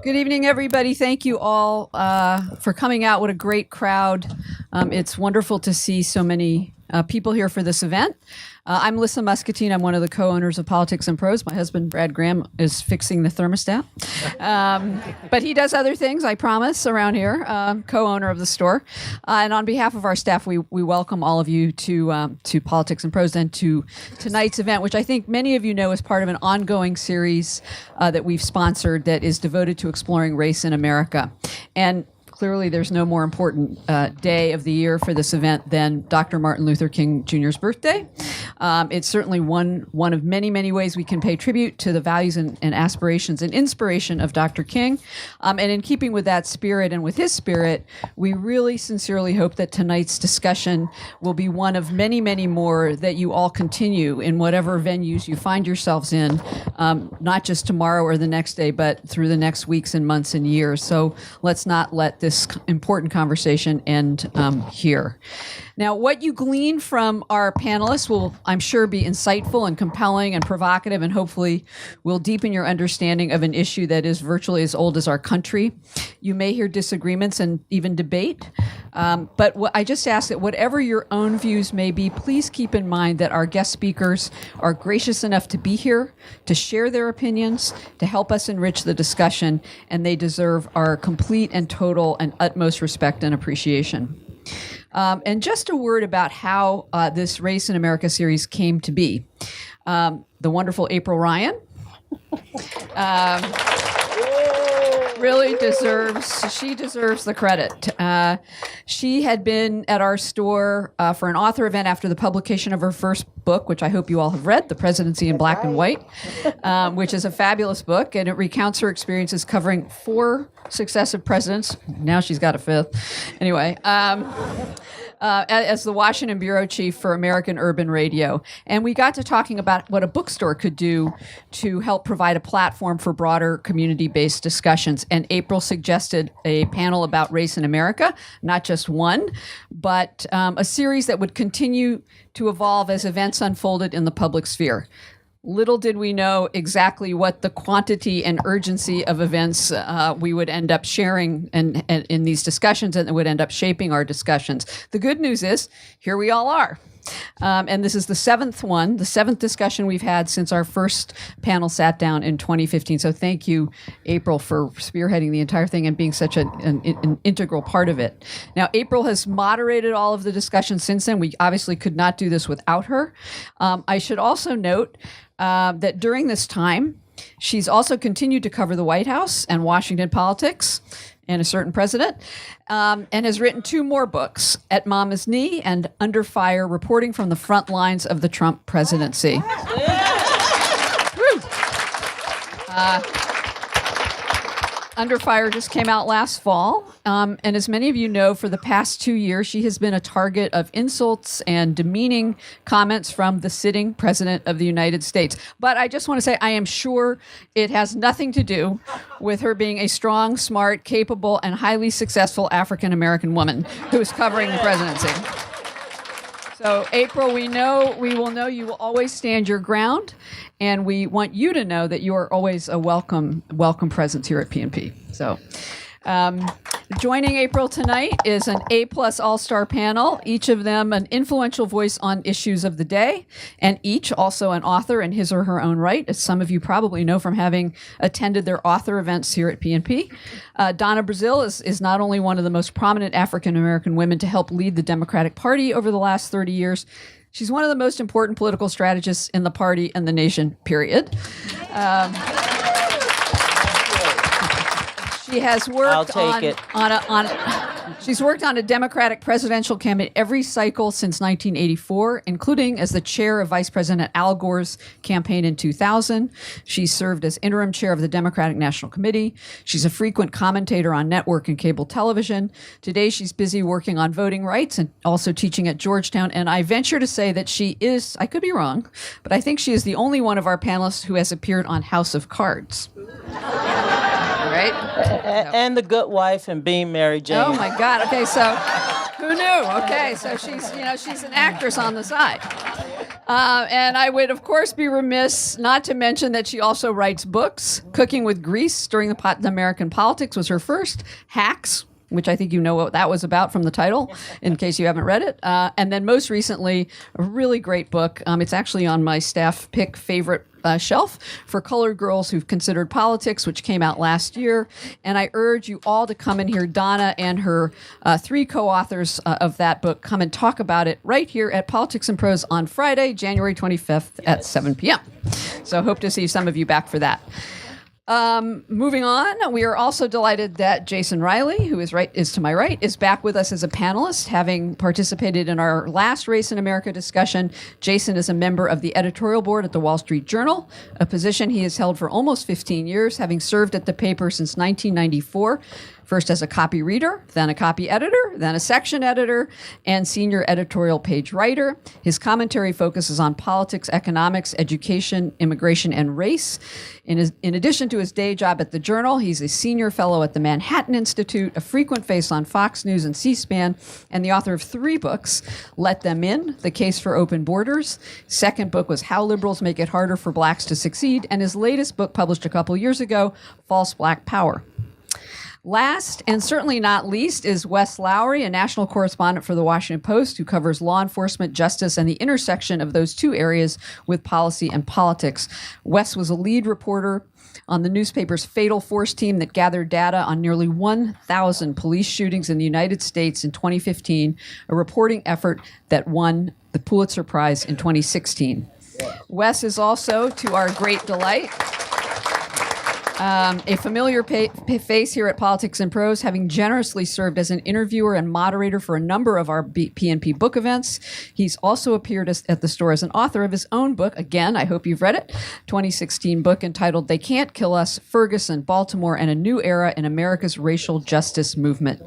Good evening, everybody. Thank you all for coming out. What a great crowd. It's wonderful to see so many people here for this event. I'm Lissa Muscatine. I'm one of the co-owners of Politics and Prose. My husband, Brad Graham, is fixing the thermostat. But he does other things, I promise, around here, co-owner of the store. And on behalf of our staff, we welcome all of you to Politics and Prose and to tonight's event, which I think many of you know is part of an ongoing series that we've sponsored that is devoted to exploring race in America. And clearly, there's no more important day of the year for this event than Dr. Martin Luther King Jr.'s birthday. It's certainly one of many, many ways we can pay tribute to the values and aspirations and inspiration of Dr. King. And in keeping with that spirit and with his spirit, we really sincerely hope that tonight's discussion will be one of many, many more that you all continue in whatever venues you find yourselves in, not just tomorrow or the next day, but through the next weeks and months and years. So let's not let this important conversation end here. Now, what you glean from our panelists will, I'm sure, be insightful and compelling and provocative, and hopefully will deepen your understanding of an issue that is virtually as old as our country. You may hear disagreements and even debate, but I just ask that whatever your own views may be, please keep in mind that our guest speakers are gracious enough to be here, to share their opinions, to help us enrich the discussion, and they deserve our complete and total and utmost respect and appreciation. And just a word about how this Race in America series came to be. The wonderful April Ryan really deserves the credit. She had been at our store for an author event after the publication of her first book, which I hope you all have read, The Presidency in Black and White, which is a fabulous book, and it recounts her experiences covering 4 successive presidents. Now she's got a 5th. Anyway, as the Washington bureau chief for American Urban Radio. And we got to talking about what a bookstore could do to help provide a platform for broader community-based discussions. And April suggested a panel about race in America, not just one, but a series that would continue to evolve as events unfolded in the public sphere. Little did we know exactly what the quantity and urgency of events we would end up sharing and in these discussions, and it would end up shaping our discussions. The good news is, here we all are. And this is the 7th discussion we've had since our first panel sat down in 2015. So thank you, April, for spearheading the entire thing and being such an integral part of it. Now, April has moderated all of the discussions since then. We obviously could not do this without her. I should also note that during this time, she's also continued to cover the White House and Washington politics and a certain president, and has written 2 more books, At Mama's Knee and Under Fire, reporting from the front lines of the Trump presidency. Under Fire just came out last fall, and as many of you know, for the past 2 years, she has been a target of insults and demeaning comments from the sitting president of the United States. But I just want to say, I am sure it has nothing to do with her being a strong, smart, capable, and highly successful African-American woman who is covering the presidency. So, April, we will know you will always stand your ground, and we want you to know that you are always a welcome presence here at PNP. So, joining April tonight is an A+ all-star panel, each of them an influential voice on issues of the day, and each also an author in his or her own right, as some of you probably know from having attended their author events here at PNP. Donna Brazile is not only one of the most prominent African-American women to help lead the Democratic Party over the last 30 years, she's one of the most important political strategists in the party and the nation, period. She has worked she's worked on a Democratic presidential campaign every cycle since 1984, including as the chair of Vice President Al Gore's campaign in 2000. She served as interim chair of the Democratic National Committee. She's a frequent commentator on network and cable television. Today, she's busy working on voting rights and also teaching at Georgetown. And I venture to say that she is, I could be wrong, but I think she is the only one of our panelists who has appeared on House of Cards. Right? And The Good Wife and Being Mary Jane. Oh my God. Okay, so who knew? Okay, so she's an actress on the side. And I would, of course, be remiss not to mention that she also writes books. Cooking with Grease During the American Politics was her first. Hacks, which I think you know what that was about from the title, in case you haven't read it. And then most recently, a really great book. It's actually on my staff pick favorite shelf for colored girls who've considered politics, which came out last year. And I urge you all to come and hear Donna and her three co-authors of that book come and talk about it right here at Politics and Prose on Friday, January 25th at 7 p.m. So hope to see some of you back for that. Moving on, we are also delighted that Jason Riley, who is to my right, is back with us as a panelist, having participated in our last Race in America discussion. Jason is a member of the editorial board at the Wall Street Journal, a position he has held for almost 15 years, having served at the paper since 1994. First as a copy reader, then a copy editor, then a section editor, and senior editorial page writer. His commentary focuses on politics, economics, education, immigration, and race. In addition to his day job at the Journal, he's a senior fellow at the Manhattan Institute, a frequent face on Fox News and C-SPAN, and the author of 3 books, Let Them In, The Case for Open Borders. Second book was How Liberals Make It Harder for Blacks to Succeed, and his latest book, published a couple years ago, False Black Power. Last, and certainly not least, is Wes Lowery, a national correspondent for the Washington Post, who covers law enforcement, justice, and the intersection of those two areas with policy and politics. Wes was a lead reporter on the newspaper's Fatal Force team that gathered data on nearly 1,000 police shootings in the United States in 2015, a reporting effort that won the Pulitzer Prize in 2016. Wes is also, to our great delight, a familiar face here at Politics and Prose, having generously served as an interviewer and moderator for a number of our PNP book events. He's also appeared at the store as an author of his own book. Again, I hope you've read it. 2016 book entitled They Can't Kill Us, Ferguson, Baltimore, and a New Era in America's Racial Justice Movement.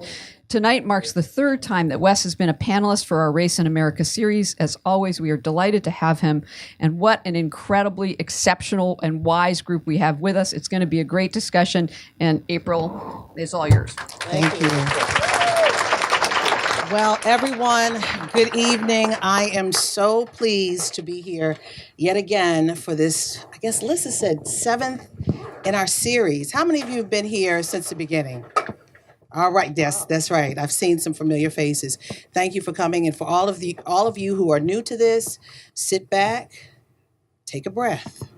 Tonight marks the third time that Wes has been a panelist for our Race in America series. As always, we are delighted to have him. And what an incredibly exceptional and wise group we have with us. It's going to be a great discussion. And April, it's all yours. Thank you. Well, everyone, good evening. I am so pleased to be here yet again for this, I guess Lissa said, 7th in our series. How many of you have been here since the beginning? All right, that's right. I've seen some familiar faces. Thank you for coming. And for all of you who are new to this, sit back, take a breath.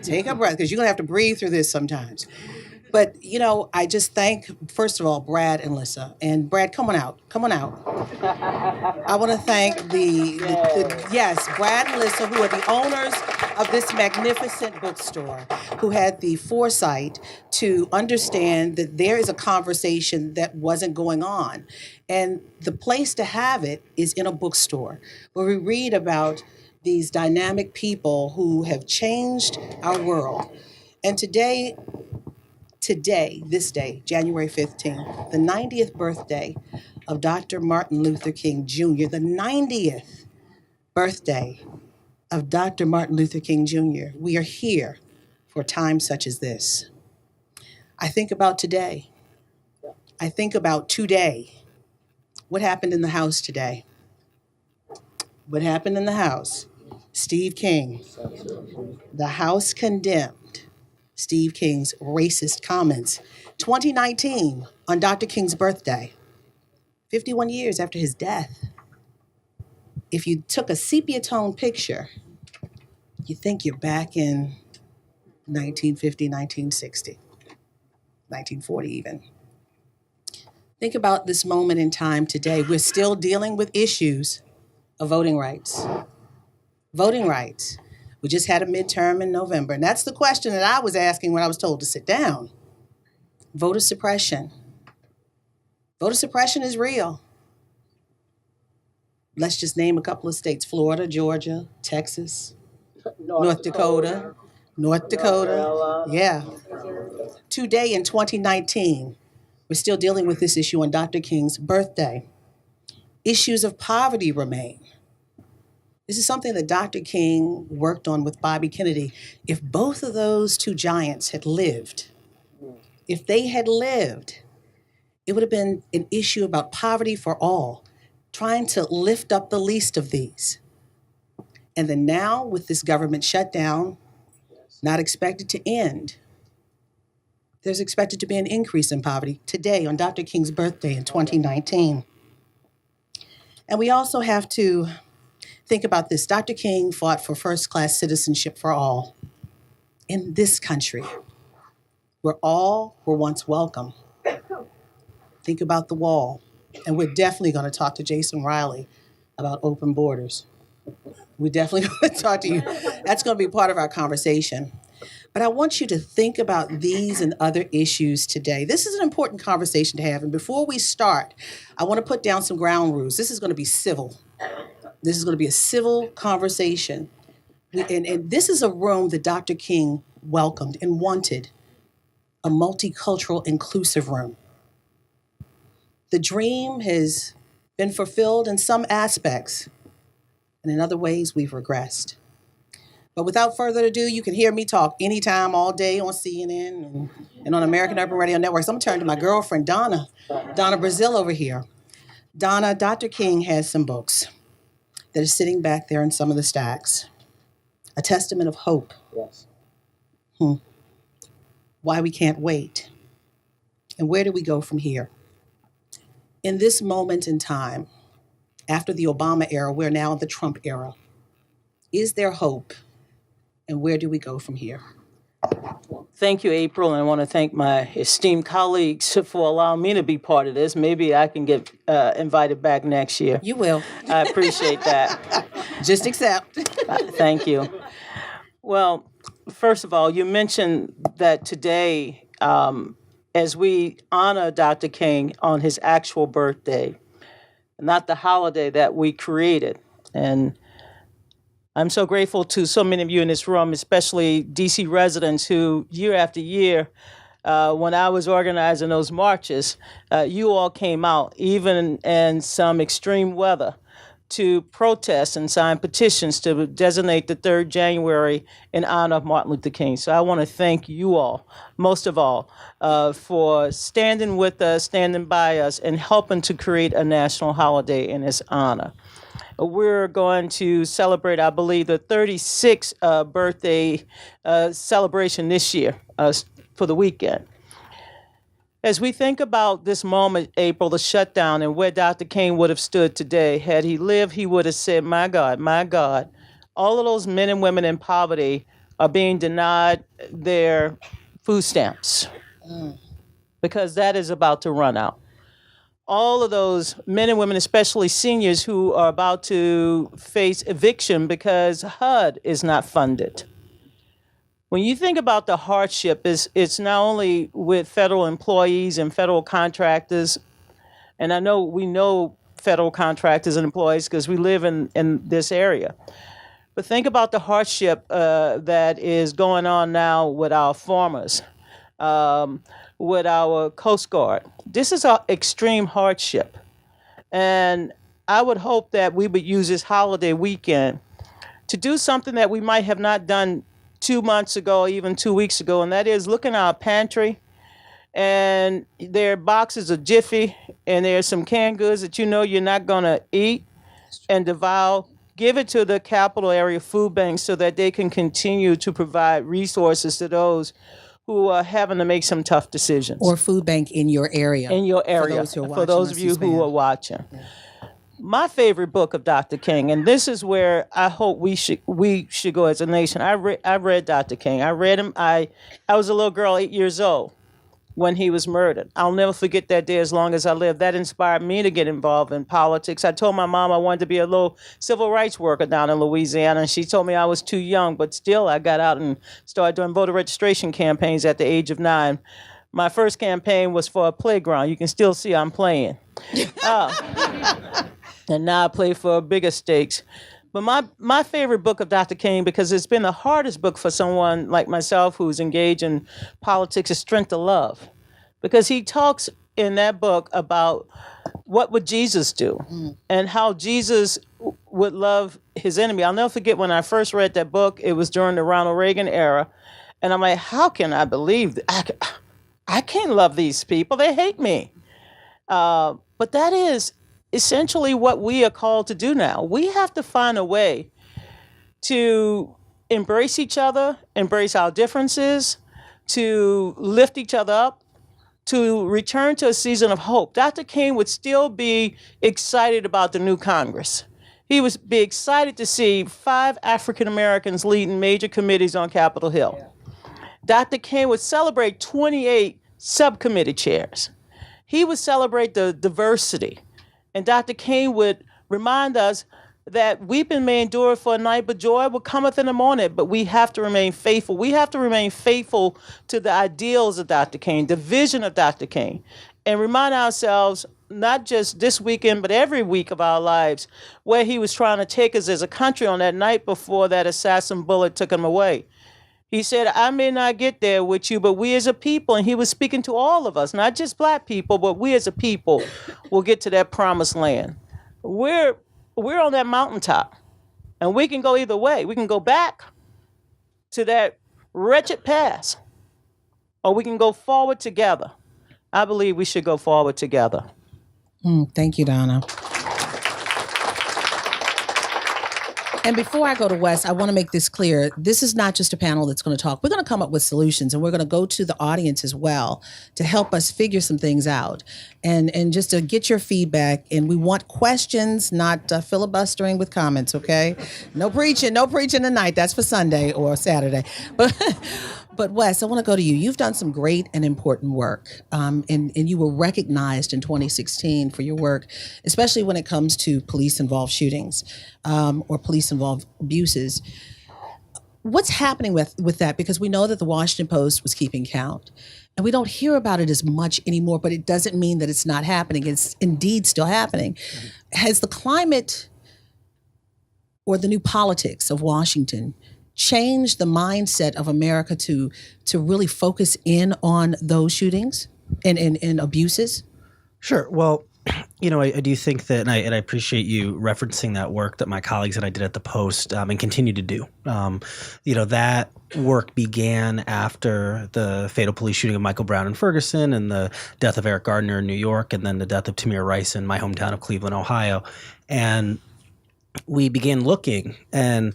Take a breath, because you're going to have to breathe through this sometimes. But, I just thank, first of all, Brad and Lissa. And Brad, come on out. I want to thank yes, Brad and Lissa, who are the owners of this magnificent bookstore, who had the foresight to understand that there is a conversation that wasn't going on. And the place to have it is in a bookstore, where we read about these dynamic people who have changed our world. And today, this day, January 15th, the 90th birthday of Dr. Martin Luther King Jr., the 90th birthday of Dr. Martin Luther King Jr., we are here for a time such as this. I think about today. I think about today. What happened in the House today? What happened in the House? Steve King. The House condemned Steve King's racist comments. 2019, on Dr. King's birthday, 51 years after his death. If you took a sepia tone picture, you think you're back in 1950, 1960, 1940 even. Think about this moment in time today. We're still dealing with issues of voting rights. Voting rights. We just had a midterm in November, and that's the question that I was asking when I was told to sit down. Voter suppression. Voter suppression is real. Let's just name a couple of states: Florida, Georgia, Texas, North Dakota. Yeah. Today in 2019, we're still dealing with this issue on Dr. King's birthday. Issues of poverty remain. This is something that Dr. King worked on with Bobby Kennedy. If both of those two giants had lived, if they had lived, it would have been an issue about poverty for all, trying to lift up the least of these. And then now, with this government shutdown not expected to end, there's expected to be an increase in poverty today on Dr. King's birthday in 2019. And we also have to think about this. Dr. King fought for first-class citizenship for all in this country, where all were once welcome. Think about the wall. And we're definitely going to talk to Jason Riley about open borders. We're definitely going to talk to you. That's going to be part of our conversation. But I want you to think about these and other issues today. This is an important conversation to have. And before we start, I want to put down some ground rules. This is going to be civil. This is going to be a civil conversation. And this is a room that Dr. King welcomed and wanted, a multicultural, inclusive room. The dream has been fulfilled in some aspects, and in other ways, we've regressed. But without further ado, you can hear me talk anytime, all day on CNN and on American Urban Radio Networks. I'm going to turn to my girlfriend, Donna Brazil over here. Donna, Dr. King has some books that are sitting back there in some of the stacks. A Testament of Hope. Yes. Why We Can't Wait. And where do we go from here? In this moment in time, after the Obama era, we're now in the Trump era. Is there hope? And where do we go from here? Thank you, April, and I want to thank my esteemed colleagues for allowing me to be part of this. Maybe I can get invited back next year. You will. I appreciate that. Just accept. Thank you. Well, first of all, you mentioned that today, as we honor Dr. King on his actual birthday, not the holiday that we created. And I'm so grateful to so many of you in this room, especially DC residents who year after year, when I was organizing those marches, you all came out, even in some extreme weather, to protest and sign petitions to designate the 3rd January in honor of Martin Luther King. So I want to thank you all, most of all, for standing with us, standing by us, and helping to create a national holiday in his honor. We're going to celebrate, I believe, the 36th birthday celebration this year for the weekend. As we think about this moment, April, the shutdown, and where Dr. King would have stood today, had he lived, he would have said, my God, all of those men and women in poverty are being denied their food stamps because that is about to run out. All of those men and women, especially seniors, who are about to face eviction because HUD is not funded. When you think about the hardship, it's not only with federal employees and federal contractors, and I know we know federal contractors and employees because we live in this area. But think about the hardship that is going on now with our farmers, with our Coast Guard. This is an extreme hardship. And I would hope that we would use this holiday weekend to do something that we might have not done 2 months ago, even 2 weeks ago, and that is look in our pantry, and there are boxes of Jiffy, and there's some canned goods that you know you're not going to eat and devour. Give it to the capital area food banks so that they can continue to provide resources to those who are having to make some tough decisions. Or food bank in your area. In your area, for those of you who are watching. Yeah. My favorite book of Dr. King, and this is where I hope we should go as a nation. I read Dr. King. I read him. I was a little girl, 8 years old, when he was murdered. I'll never forget that day as long as I live. That inspired me to get involved in politics. I told my mom I wanted to be a little civil rights worker down in Louisiana, and she told me I was too young, but still I got out and started doing voter registration campaigns at the age of 9. My first campaign was for a playground. You can still see I'm playing. And now I play for bigger stakes. But my favorite book of Dr. King, because it's been the hardest book for someone like myself who's engaged in politics, is Strength of Love. Because he talks in that book about what would Jesus do and how Jesus would love his enemy. I'll never forget when I first read that book. It was during the Ronald Reagan era. And I'm like, how can I believe that? I can't love these people. They hate me. But that is essentially what we are called to do now. We have to find a way to embrace each other, embrace our differences, to lift each other up, to return to a season of hope. Dr. King would still be excited about the new Congress. He would be excited to see 5 African Americans leading major committees on Capitol Hill. Dr. King would celebrate 28 subcommittee chairs. He would celebrate the diversity. And Dr. King would remind us that weeping may endure for a night, but joy will cometh in the morning. But we have to remain faithful. We have to remain faithful to the ideals of Dr. King, the vision of Dr. King, and remind ourselves, not just this weekend, but every week of our lives, where he was trying to take us as a country on that night before that assassin bullet took him away. He said, I may not get there with you, but we as a people, and he was speaking to all of us, not just black people, but we as a people will get to that promised land. We're on that mountaintop, and we can go either way. We can go back to that wretched past, or we can go forward together. I believe we should go forward together. Thank you, Donna. And before I go to Wes, I want to make this clear. This is not just a panel that's going to talk. We're going to come up with solutions, and we're going to go to the audience as well to help us figure some things out and just to get your feedback. And we want questions, not filibustering with comments, okay? No preaching tonight. That's for Sunday or Saturday. But Wes, I want to go to you. You've done some great and important work, and you were recognized in 2016 for your work, especially when it comes to police-involved shootings or police-involved abuses. What's happening with that? Because we know that the Washington Post was keeping count, and we don't hear about it as much anymore, but it doesn't mean that it's not happening. It's indeed still happening. Has the climate or the new politics of Washington change the mindset of America to really focus in on those shootings and abuses? Sure. Well, I do think that, and I appreciate you referencing that work that my colleagues and I did at the Post and continue to do. That work began after the fatal police shooting of Michael Brown in Ferguson and the death of Eric Gardner in New York, and then the death of Tamir Rice in my hometown of Cleveland, Ohio. And we began looking and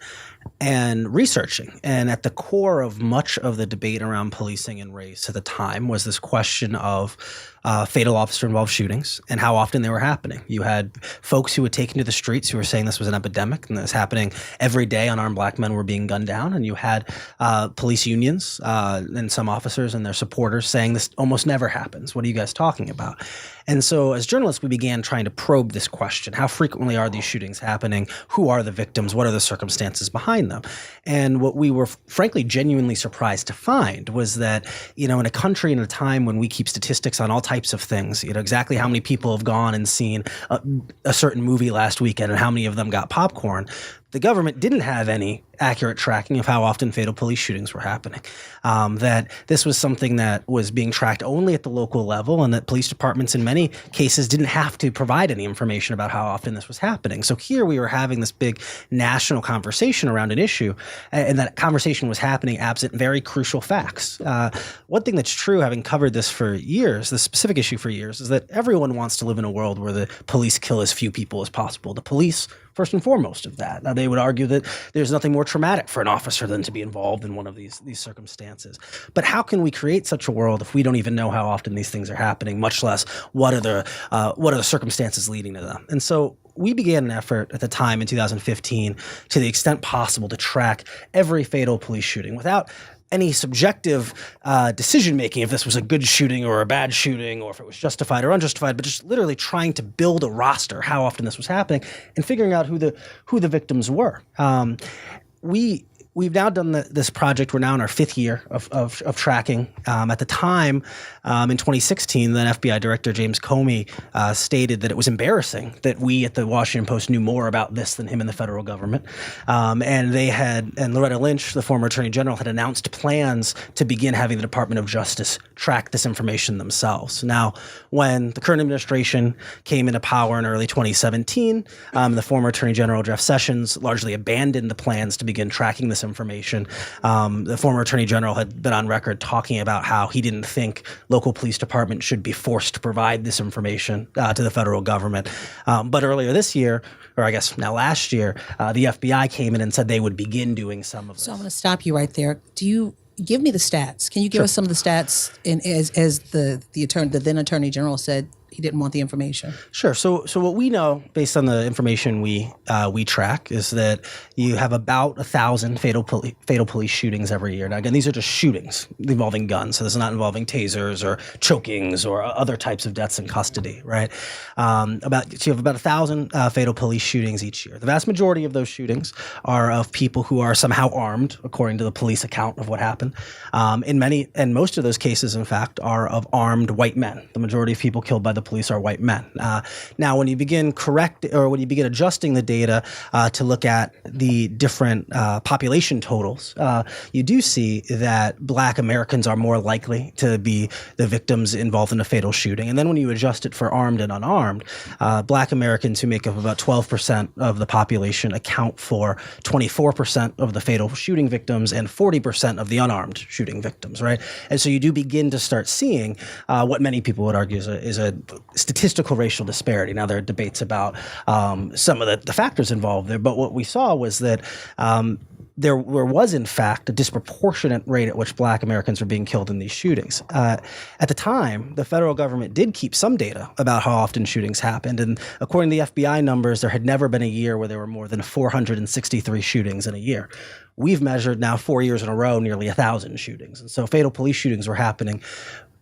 researching. And at the core of much of the debate around policing and race at the time was this question of fatal officer-involved shootings and how often they were happening. You had folks who had taken to the streets who were saying this was an epidemic and this was happening every day. Unarmed black men were being gunned down. And you had police unions and some officers and their supporters saying this almost never happens. What are you guys talking about? And so as journalists, we began trying to probe this question. How frequently are these shootings happening? Who are the victims? What are the circumstances behind them? And what we were frankly genuinely surprised to find was that, in a country in a time when we keep statistics on all types of things, exactly how many people have gone and seen a certain movie last weekend and how many of them got popcorn, the government didn't have any accurate tracking of how often fatal police shootings were happening, that this was something that was being tracked only at the local level, and that police departments in many cases didn't have to provide any information about how often this was happening. So here we were having this big national conversation around an issue, and that conversation was happening absent very crucial facts. One thing that's true, having covered this for years, this specific issue for years, is that everyone wants to live in a world where the police kill as few people as possible. The police, first and foremost of that. Now, they would argue that there's nothing more traumatic for an officer than to be involved in one of these circumstances. But how can we create such a world if we don't even know how often these things are happening, much less what are the circumstances leading to them? And so we began an effort at the time in 2015 to the extent possible to track every fatal police shooting without any subjective decision-making if this was a good shooting or a bad shooting or if it was justified or unjustified, but just literally trying to build a roster, how often this was happening, and figuring out who the victims were. We've now done this project. We're now in our 5th year of tracking. At the time, in 2016, then FBI Director James Comey stated that it was embarrassing that we at the Washington Post knew more about this than him and the federal government. And Loretta Lynch, the former Attorney General, had announced plans to begin having the Department of Justice track this information themselves. Now, when the current administration came into power in early 2017, the former Attorney General Jeff Sessions largely abandoned the plans to begin tracking this information. The former Attorney General had been on record talking about how he didn't think local police departments should be forced to provide this information to the federal government. But earlier this year, or I guess now last year, the FBI came in and said they would begin doing some of this. So I'm going to stop you right there. Do you give me the stats? Can you give us some of the stats? As the then Attorney General said, he didn't want the information. Sure. So what we know, based on the information we track, is that you have about 1,000 fatal police shootings every year. Now, again, these are just shootings involving guns. So this is not involving tasers or chokings or other types of deaths in custody, right? So you have about 1,000 fatal police shootings each year. The vast majority of those shootings are of people who are somehow armed, according to the police account of what happened. And most of those cases, in fact, are of armed white men. The majority of people killed by the police are white men. Now, when you begin adjusting the data to look at the different population totals, you do see that Black Americans are more likely to be the victims involved in a fatal shooting. And then when you adjust it for armed and unarmed, Black Americans, who make up about 12% of the population, account for 24% of the fatal shooting victims and 40% of the unarmed shooting victims, right? And so you do begin to start seeing what many people would argue is a statistical racial disparity. Now, there are debates about some of the factors involved there, but what we saw was that there was, in fact, a disproportionate rate at which Black Americans were being killed in these shootings. At the time, the federal government did keep some data about how often shootings happened, and according to the FBI numbers, there had never been a year where there were more than 463 shootings in a year. We've measured now 4 years in a row nearly 1,000 shootings, and so fatal police shootings were happening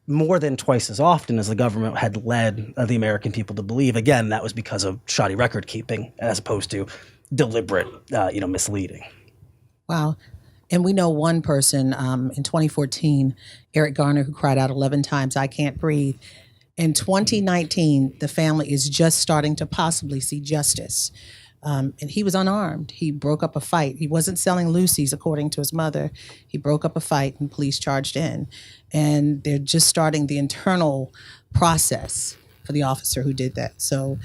more than twice as often as the government had led the American people to believe. Again, that was because of shoddy record keeping as opposed to deliberate, misleading. Wow. And we know one person in 2014, Eric Garner, who cried out 11 times, "I can't breathe." In 2019, the family is just starting to possibly see justice. And he was unarmed. He broke up a fight. He wasn't selling Lucy's, according to his mother. He broke up a fight and police charged in. And they're just starting the internal process for the officer who did that. So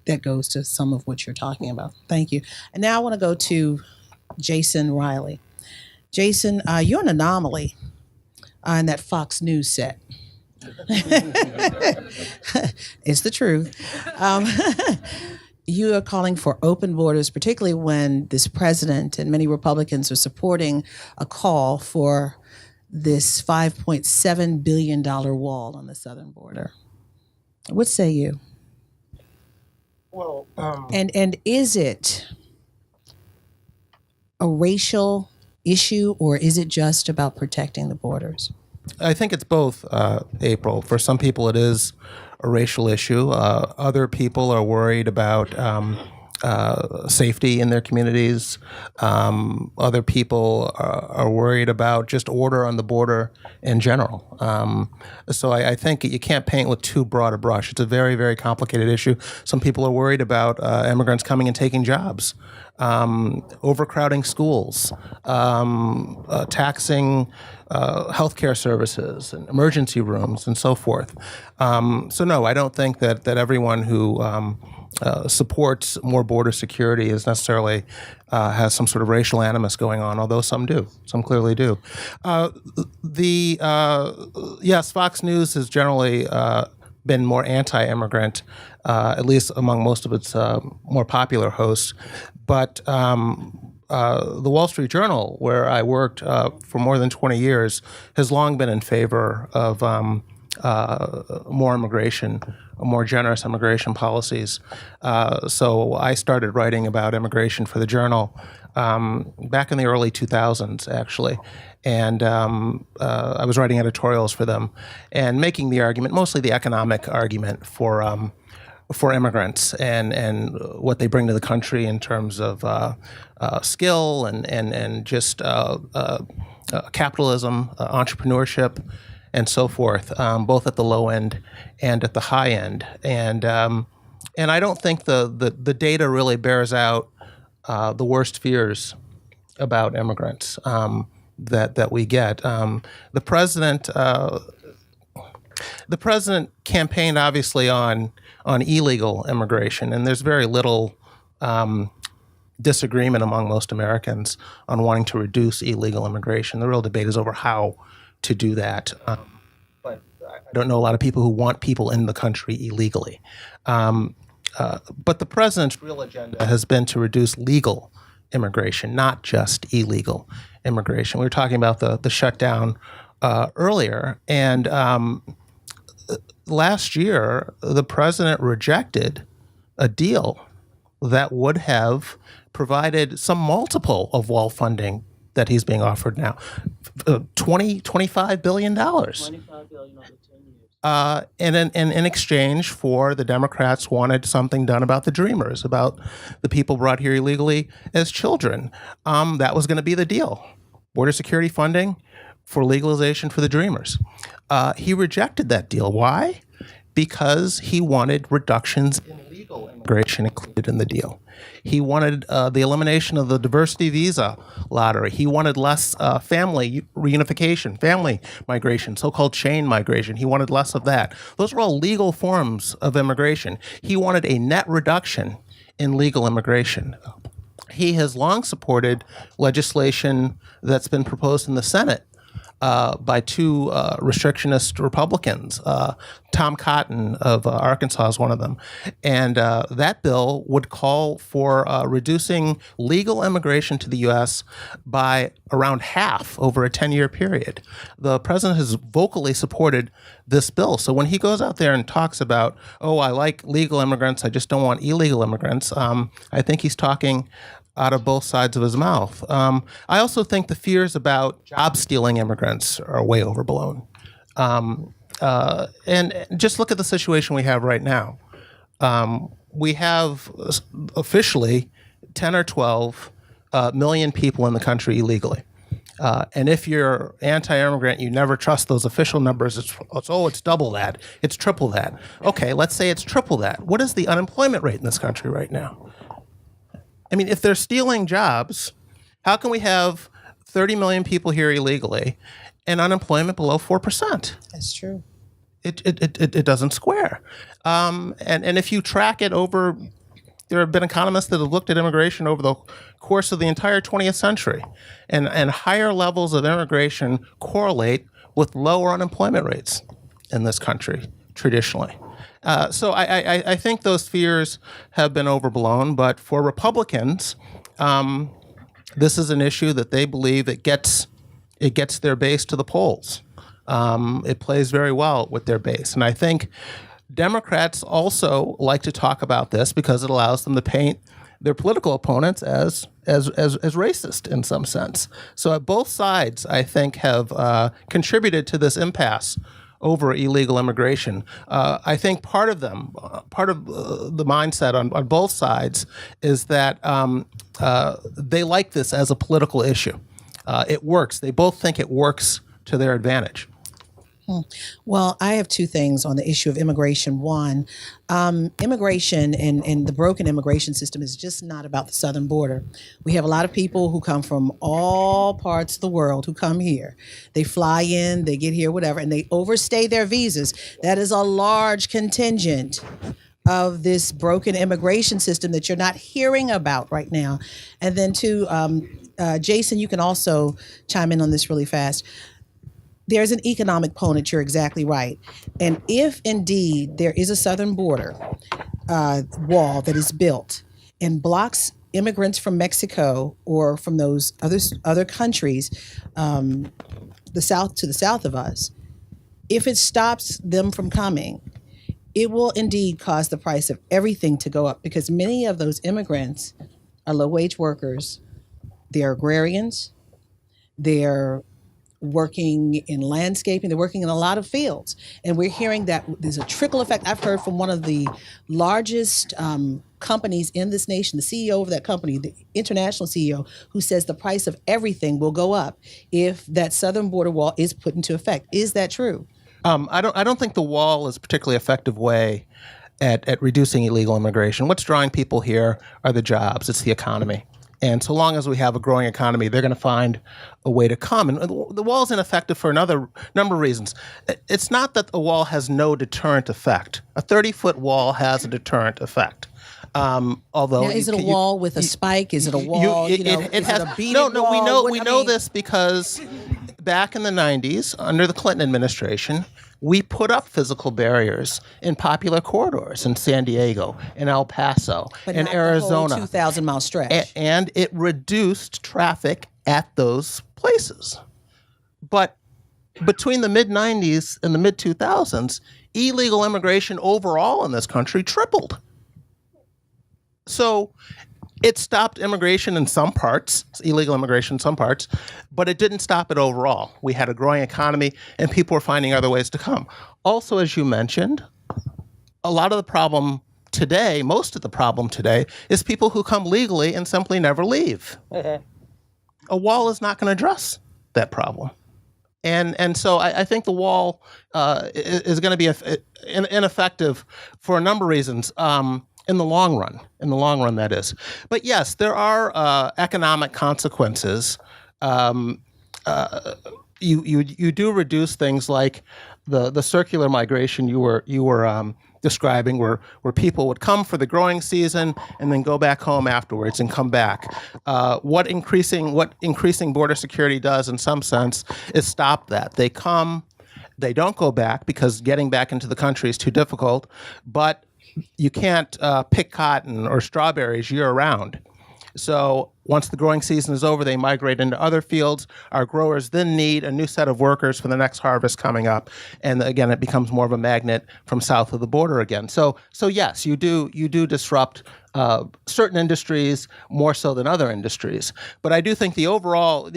that goes to some of what you're talking about. Thank you. And now I want to go to Jason Riley. Jason, you're an anomaly in that Fox News set. It's the truth. You are calling for open borders, particularly when this president and many Republicans are supporting a call for this $5.7 billion wall on the southern border. What say you? Well, and is it a racial issue, or is it just about protecting the borders? I think it's both, April. For some people, it is a racial issue. Other people are worried about safety in their communities. Other people are worried about just order on the border in general. So I think you can't paint with too broad a brush. It's a very, very complicated issue. Some people are worried about immigrants coming and taking jobs, overcrowding schools, taxing healthcare services and emergency rooms and so forth. So no, I don't think that everyone who supports more border security is necessarily has some sort of racial animus going on, although some do. Some clearly do. Yes, Fox News has generally been more anti-immigrant, at least among most of its more popular hosts. But the Wall Street Journal, where I worked for more than 20 years, has long been in favor of more immigration, more generous immigration policies. So I started writing about immigration for the Journal back in the early 2000s, actually. And I was writing editorials for them and making the argument, mostly the economic argument for immigrants and what they bring to the country in terms of skill and just capitalism, entrepreneurship, and so forth, both at the low end and at the high end. And I don't think the data really bears out the worst fears about immigrants that we get. The president campaigned obviously on illegal immigration, and there's very little disagreement among most Americans on wanting to reduce illegal immigration. The real debate is over how to do that. But I don't know a lot of people who want people in the country illegally. But the president's real agenda has been to reduce legal immigration, not just illegal immigration. We were talking about the shutdown earlier, and last year the president rejected a deal that would have provided some multiple of wall funding that he's being offered now, $25 billion. $25 billion over 10 years. And in exchange for the Democrats wanted something done about the Dreamers, about the people brought here illegally as children. That was going to be the deal. Border security funding for legalization for the Dreamers. He rejected that deal. Why? Because he wanted reductions in legal immigration included in the deal. He wanted the elimination of the diversity visa lottery. He wanted less family reunification, family migration, so-called chain migration. He wanted less of that. Those were all legal forms of immigration. He wanted a net reduction in legal immigration. He has long supported legislation that's been proposed in the Senate by two restrictionist Republicans. Tom Cotton of Arkansas is one of them. And that bill would call for reducing legal immigration to the U.S. by around half over a 10-year period. The president has vocally supported this bill. So when he goes out there and talks about, oh, I like legal immigrants, I just don't want illegal immigrants, I think he's talking out of both sides of his mouth. I also think the fears about job-stealing immigrants are way overblown. And just look at the situation we have right now. We have officially 10 or 12 million people in the country illegally. And if you're anti-immigrant, you never trust those official numbers. It's double that. It's triple that. Okay, let's say it's triple that. What is the unemployment rate in this country right now? I mean, if they're stealing jobs, how can we have 30 million people here illegally and unemployment below 4%? That's true. It doesn't square. And if you track it over, there have been economists that have looked at immigration over the course of the entire 20th century, and higher levels of immigration correlate with lower unemployment rates in this country traditionally. So I think those fears have been overblown, but for Republicans, this is an issue that they believe it gets their base to the polls. It plays very well with their base. And I think Democrats also like to talk about this because it allows them to paint their political opponents as racist in some sense. So both sides, I think, have contributed to this impasse over illegal immigration. I think part of the mindset on both sides is that they like this as a political issue. It works. They both think it works to their advantage. Well, I have two things on the issue of immigration. One, immigration and the broken immigration system is just not about the southern border. We have a lot of people who come from all parts of the world who come here. They fly in, they get here, whatever, and they overstay their visas. That is a large contingent of this broken immigration system that you're not hearing about right now. And then two, Jason, you can also chime in on this really fast. There's an economic component, you're exactly right. And if indeed there is a southern border wall that is built and blocks immigrants from Mexico or from those other countries, to the south of us, if it stops them from coming, it will indeed cause the price of everything to go up because many of those immigrants are low-wage workers, they're agrarians, they're working in landscaping, they're working in a lot of fields. And we're hearing that there's a trickle effect. I've heard from one of the largest companies in this nation, the CEO of that company, the international CEO, who says the price of everything will go up if that southern border wall is put into effect. Is that true? I don't think the wall is a particularly effective way at reducing illegal immigration. What's drawing people here are the jobs. It's the economy. And so long as we have a growing economy, they're going to find a way to come. And the wall is ineffective for another number of reasons. It's not that the wall has no deterrent effect. A 30-foot wall has a deterrent effect. Although Now, is it a wall with a spike? Is it a wall? It has a beaded no. wall? We know this because back in the 90s, under the Clinton administration, we put up physical barriers in popular corridors in San Diego, in El Paso, but in not Arizona, the whole 2,000-mile stretch. and it reduced traffic at those places. But between the mid 90s and the mid 2000s, illegal immigration overall in this country tripled. So it stopped immigration in some parts, illegal immigration in some parts, but it didn't stop it overall. We had a growing economy and people were finding other ways to come. Also, as you mentioned, a lot of the problem today, most of the problem today, is people who come legally and simply never leave. A wall is not going to address that problem. And so I think the wall is going to be ineffective for a number of reasons. In the long run, that is. But yes, there are economic consequences. You do reduce things like the circular migration you were describing, where people would come for the growing season and then go back home afterwards and come back. What increasing border security does, in some sense, is stop that. They come, they don't go back because getting back into the country is too difficult, but you can't pick cotton or strawberries year-round. So once the growing season is over, they migrate into other fields. Our growers then need a new set of workers for the next harvest coming up. And again, it becomes more of a magnet from south of the border again. So yes, you do disrupt certain industries more so than other industries. But I do think the overall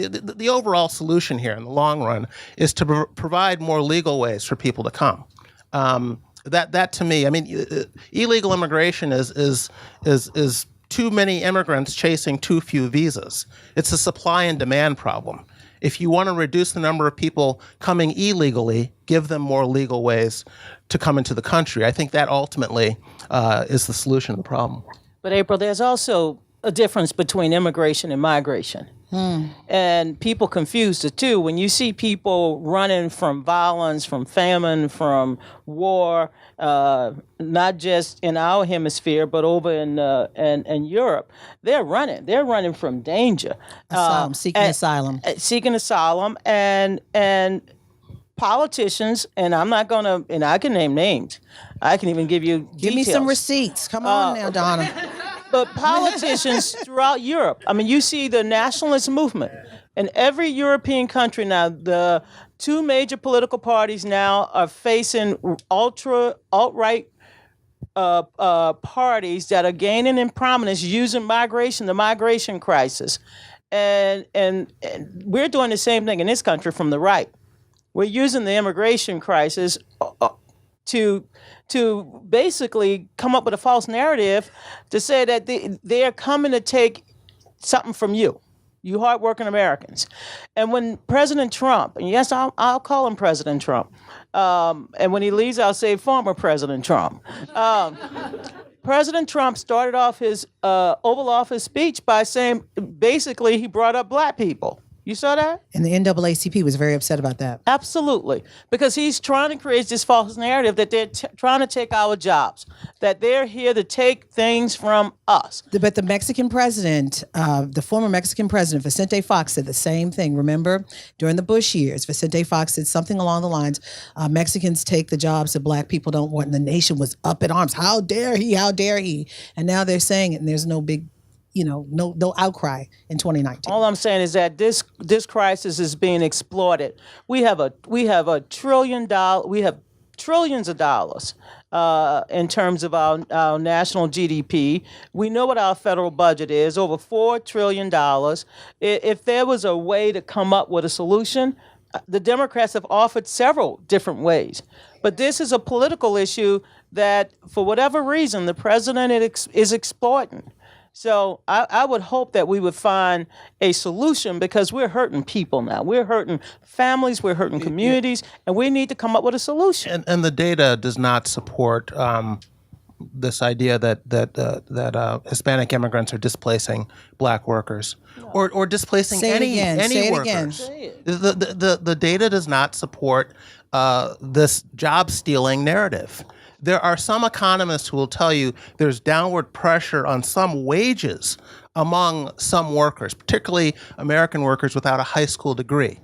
solution here in the long run is to provide more legal ways for people to come. That to me, I mean, illegal immigration is too many immigrants chasing too few visas. It's a supply and demand problem. If you want to reduce the number of people coming illegally, give them more legal ways to come into the country. I think that ultimately is the solution to the problem. But April, there's also a difference between immigration and migration. And people confuse the two. When you see people running from violence, from famine, from war, not just in our hemisphere, but over in Europe, they're running. They're running from danger. Seeking asylum. Seeking asylum. And politicians, and I'm not going to, and I can name names. I can even give you details. Give me some receipts. Come on now, Donna. But politicians throughout Europe, I mean, you see the nationalist movement in every European country now. The two major political parties now are facing alt-right parties that are gaining in prominence using the migration crisis. And we're doing the same thing in this country from the right. We're using the immigration crisis to basically come up with a false narrative to say that they're coming to take something from you hardworking Americans. And when President Trump, and yes, I'll call him President Trump, and when he leaves, I'll say former President Trump. President Trump started off his Oval Office speech by saying, basically, he brought up black people. You saw that? And the NAACP was very upset about that. Absolutely. Because he's trying to create this false narrative that they're trying to take our jobs, that they're here to take things from us. But the Mexican president, the former Mexican president, Vicente Fox, said the same thing. Remember, during the Bush years, Vicente Fox said something along the lines, Mexicans take the jobs that black people don't want. And the nation was up in arms. How dare he? How dare he? And now they're saying it, and there's no big no outcry in 2019. All I'm saying is that this crisis is being exploited. We have $1 trillion. We have trillions of dollars in terms of our national GDP. We know what our federal budget is, over $4 trillion. If there was a way to come up with a solution, the Democrats have offered several different ways. But this is a political issue that, for whatever reason, the president is exploiting. So I would hope that we would find a solution, because we're hurting people now. We're hurting families, we're hurting communities, and we need to come up with a solution. And the data does not support this idea that Hispanic immigrants are displacing black workers or displacing any workers. The data does not support this job stealing narrative. There are some economists who will tell you there's downward pressure on some wages among some workers, particularly American workers without a high school degree.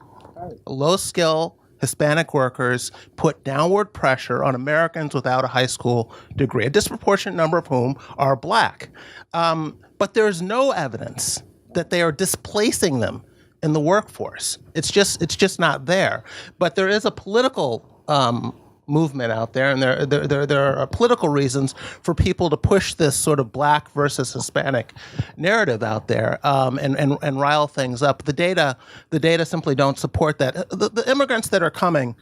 Low skill Hispanic workers put downward pressure on Americans without a high school degree, a disproportionate number of whom are black. But there's no evidence that they are displacing them in the workforce. It's just not there. But there is a political movement out there, and there are political reasons for people to push this sort of black versus Hispanic narrative out there, and rile things up. The data simply don't support that. The immigrants that are coming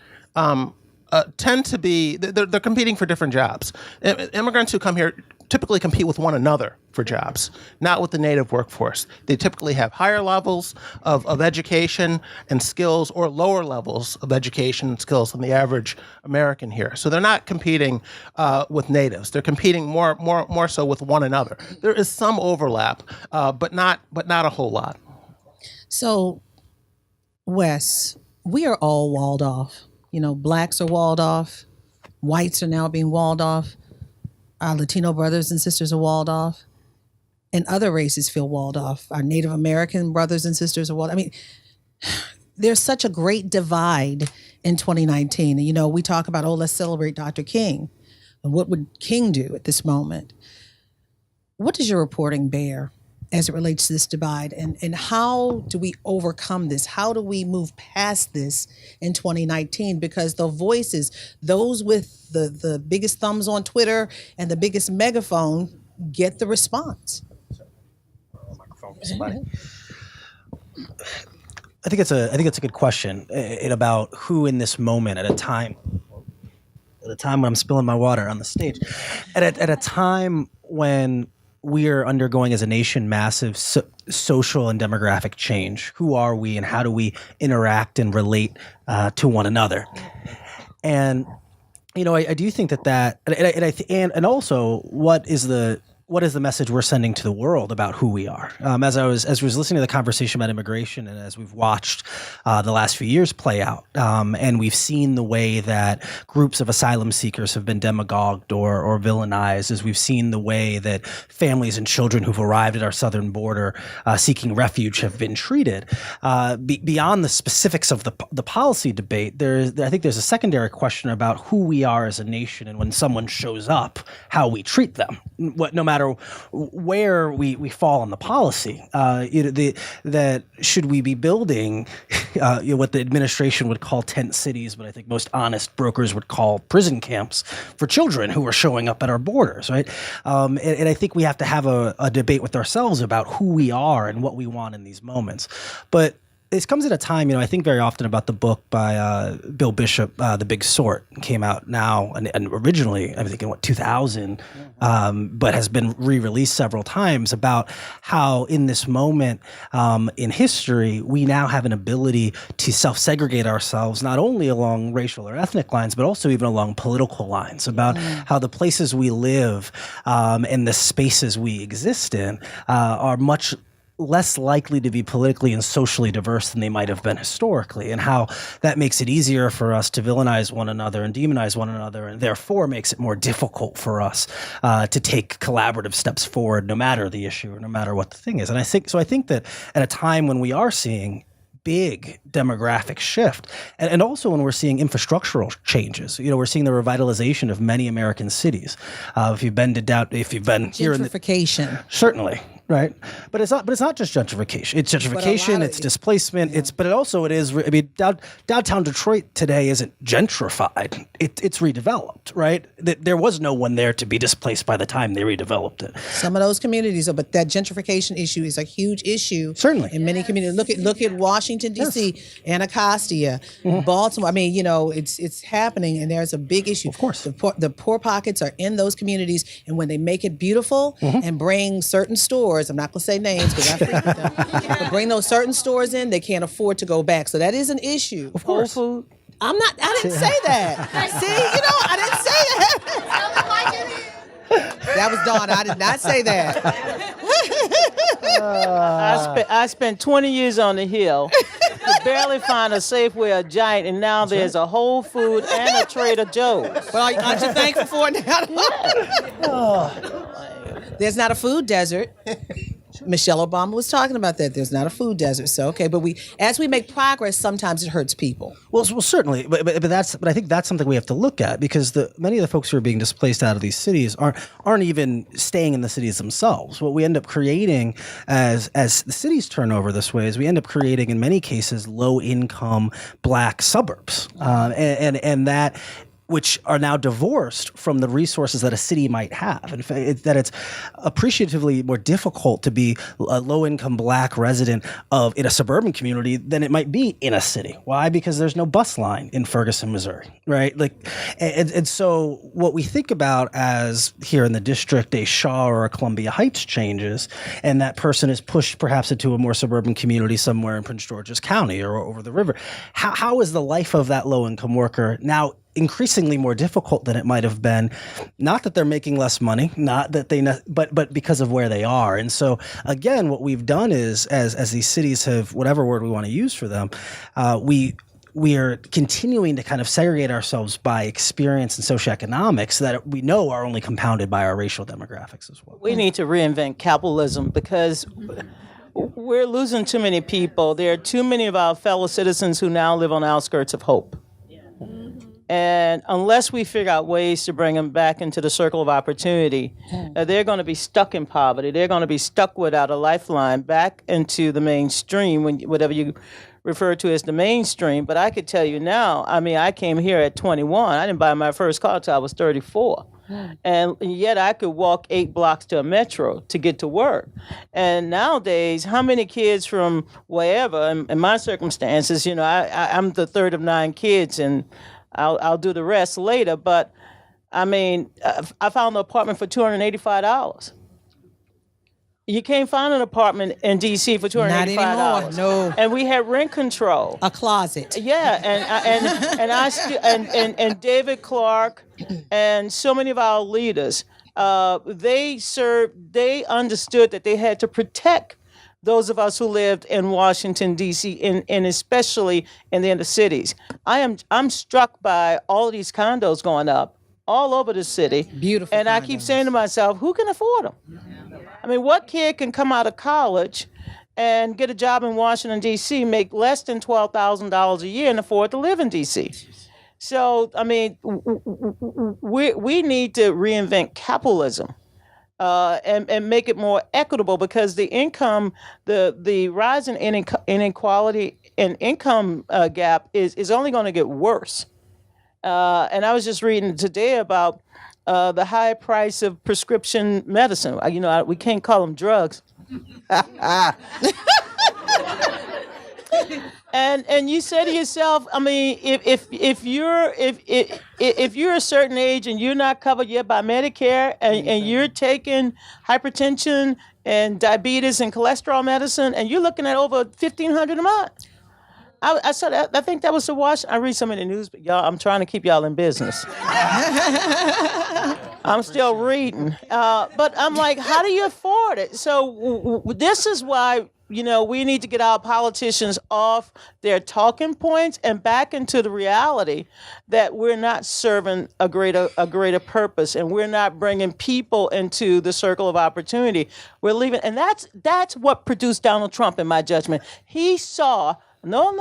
tend to be they're competing for different jobs. Immigrants who come here typically compete with one another for jobs, not with the native workforce. They typically have higher levels of education and skills, or lower levels of education and skills than the average American here. So they're not competing with natives. They're competing more so with one another. There is some overlap, but not a whole lot. So, Wes, we are all walled off. Blacks are walled off. Whites are now being walled off. Our Latino brothers and sisters are walled off. And other races feel walled off. Our Native American brothers and sisters are walled. I mean, there's such a great divide in 2019. And, we talk about, let's celebrate Dr. King. And what would King do at this moment? What does your reporting bear as it relates to this divide? And how do we overcome this? How do we move past this in 2019? Because the voices, those with the biggest thumbs on Twitter and the biggest megaphone, get the response. Somebody. I think it's a good question about who in this moment at a time when I'm spilling my water on the stage, at a time when we are undergoing as a nation massive social and demographic change. Who are we, and how do we interact and relate to one another? And I do think that and also what is the message we're sending to the world about who we are? As I was listening to the conversation about immigration, and as we've watched the last few years play out, and we've seen the way that groups of asylum seekers have been demagogued or villainized, as we've seen the way that families and children who've arrived at our southern border seeking refuge have been treated. Beyond the specifics of the policy debate, I think there's a secondary question about who we are as a nation, and when someone shows up, how we treat them. No matter where we fall on the policy, that should we be building what the administration would call tent cities, but I think most honest brokers would call prison camps for children who are showing up at our borders, right? And I think we have to have a debate with ourselves about who we are and what we want in these moments. But this comes at a time, I think very often about the book by Bill Bishop, The Big Sort, came out now and originally, I think in 2000, but has been re-released several times, about how in this moment in history, we now have an ability to self-segregate ourselves, not only along racial or ethnic lines, but also even along political lines, about how the places we live and the spaces we exist in are much less likely to be politically and socially diverse than they might have been historically, and how that makes it easier for us to villainize one another and demonize one another, and therefore makes it more difficult for us to take collaborative steps forward, no matter the issue or no matter what the thing is. And I think that at a time when we are seeing big demographic shift, and also when we're seeing infrastructural changes, we're seeing the revitalization of many American cities. If you've been here in gentrification, certainly. Right, but it's not just gentrification. It's gentrification. It's displacement. Yeah. But it is. I mean, downtown Detroit today isn't gentrified. It's redeveloped. Right, there was no one there to be displaced by the time they redeveloped it. Some of those communities, but that gentrification issue is a huge issue. Certainly, in many communities. Look at Washington D.C., yes. Anacostia, Baltimore. I mean, it's happening, and there's a big issue. Of course, the poor pockets are in those communities, and when they make it beautiful and bring certain stores. I'm not going to say names because I frequent them. But bring those certain stores in, they can't afford to go back. So that is an issue. Of course. I didn't say that. See, I didn't say that. That was Dawn. I did not say that. I spent 20 years on the Hill. could barely find a Safeway or Giant, and now there's a Whole Food and a Trader Joe's. But aren't you thankful for it now? There's not a food desert. Michelle Obama was talking about that. There's not a food desert. So, okay, but as we make progress, sometimes it hurts people. Well, certainly, but I think that's something we have to look at, because many of the folks who are being displaced out of these cities aren't even staying in the cities themselves. What we end up creating as the cities turn over this way is we end up creating, in many cases, low income Black suburbs, and that, which are now divorced from the resources that a city might have. In fact, it's appreciatively more difficult to be a low-income Black resident in a suburban community than it might be in a city. Why? Because there's no bus line in Ferguson, Missouri, right? And so what we think about as here in the district, a Shaw or a Columbia Heights changes, and that person is pushed perhaps into a more suburban community somewhere in Prince George's County or over the river. How is the life of that low-income worker now increasingly more difficult than it might have been? Not that they're making less money, but because of where they are. And so again, what we've done is, as these cities have, whatever word we want to use for them, we are continuing to kind of segregate ourselves by experience and socioeconomics that we know are only compounded by our racial demographics as well. We need to reinvent capitalism, because we're losing too many people. There are too many of our fellow citizens who now live on the outskirts of hope. And unless we figure out ways to bring them back into the circle of opportunity, they're going to be stuck in poverty. They're going to be stuck without a lifeline back into the mainstream, whatever you refer to as the mainstream. But I could tell you now, I came here at 21. I didn't buy my first car until I was 34. And yet I could walk 8 blocks to a metro to get to work. And nowadays, how many kids from wherever, in my circumstances, I'm the third of 9 kids, and I'll do the rest later. But I found an apartment for $285. You can't find an apartment in D.C. for $285. Not anymore. No. And we had rent control. A closet. Yeah, and David Clark and so many of our leaders, they understood that they had to protect those of us who lived in Washington, D.C., and especially in the inner cities. I'm struck by all of these condos going up all over the city. Beautiful. And I keep saying to myself, who can afford them? What kid can come out of college and get a job in Washington, D.C., make less than $12,000 a year and afford to live in D.C.? So, we need to reinvent capitalism. And make it more equitable, because the rise in inequality and income gap is only going to get worse. And I was just reading today about the high price of prescription medicine. We can't call them drugs. And you say to yourself, if you're a certain age and you're not covered yet by Medicare, and you're taking hypertension and diabetes and cholesterol medicine, and you're looking at over $1,500 a month. I saw that. I think that was the Washington. I read some of the news, but y'all, I'm trying to keep y'all in business. I'm still reading, but I'm like, how do you afford it? So this is why we need to get our politicians off their talking points and back into the reality that we're not serving a greater purpose, and we're not bringing people into the circle of opportunity. We're leaving, and that's what produced Donald Trump, in my judgment. He saw. No.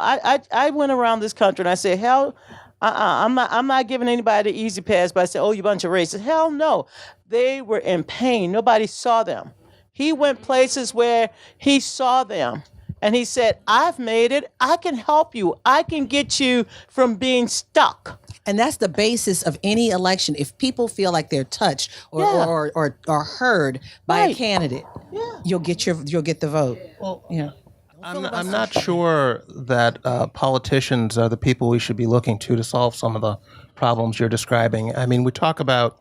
I went around this country and I said, hell, I'm not giving anybody the easy pass by saying, oh, you bunch of racists. Hell no. They were in pain. Nobody saw them. He went places where he saw them. And he said, I've made it. I can help you. I can get you from being stuck. And that's the basis of any election. If people feel like they're touched or heard by a candidate, you'll get the vote. Well, I'm not sure that politicians are the people we should be looking to solve some of the problems you're describing. We talk about...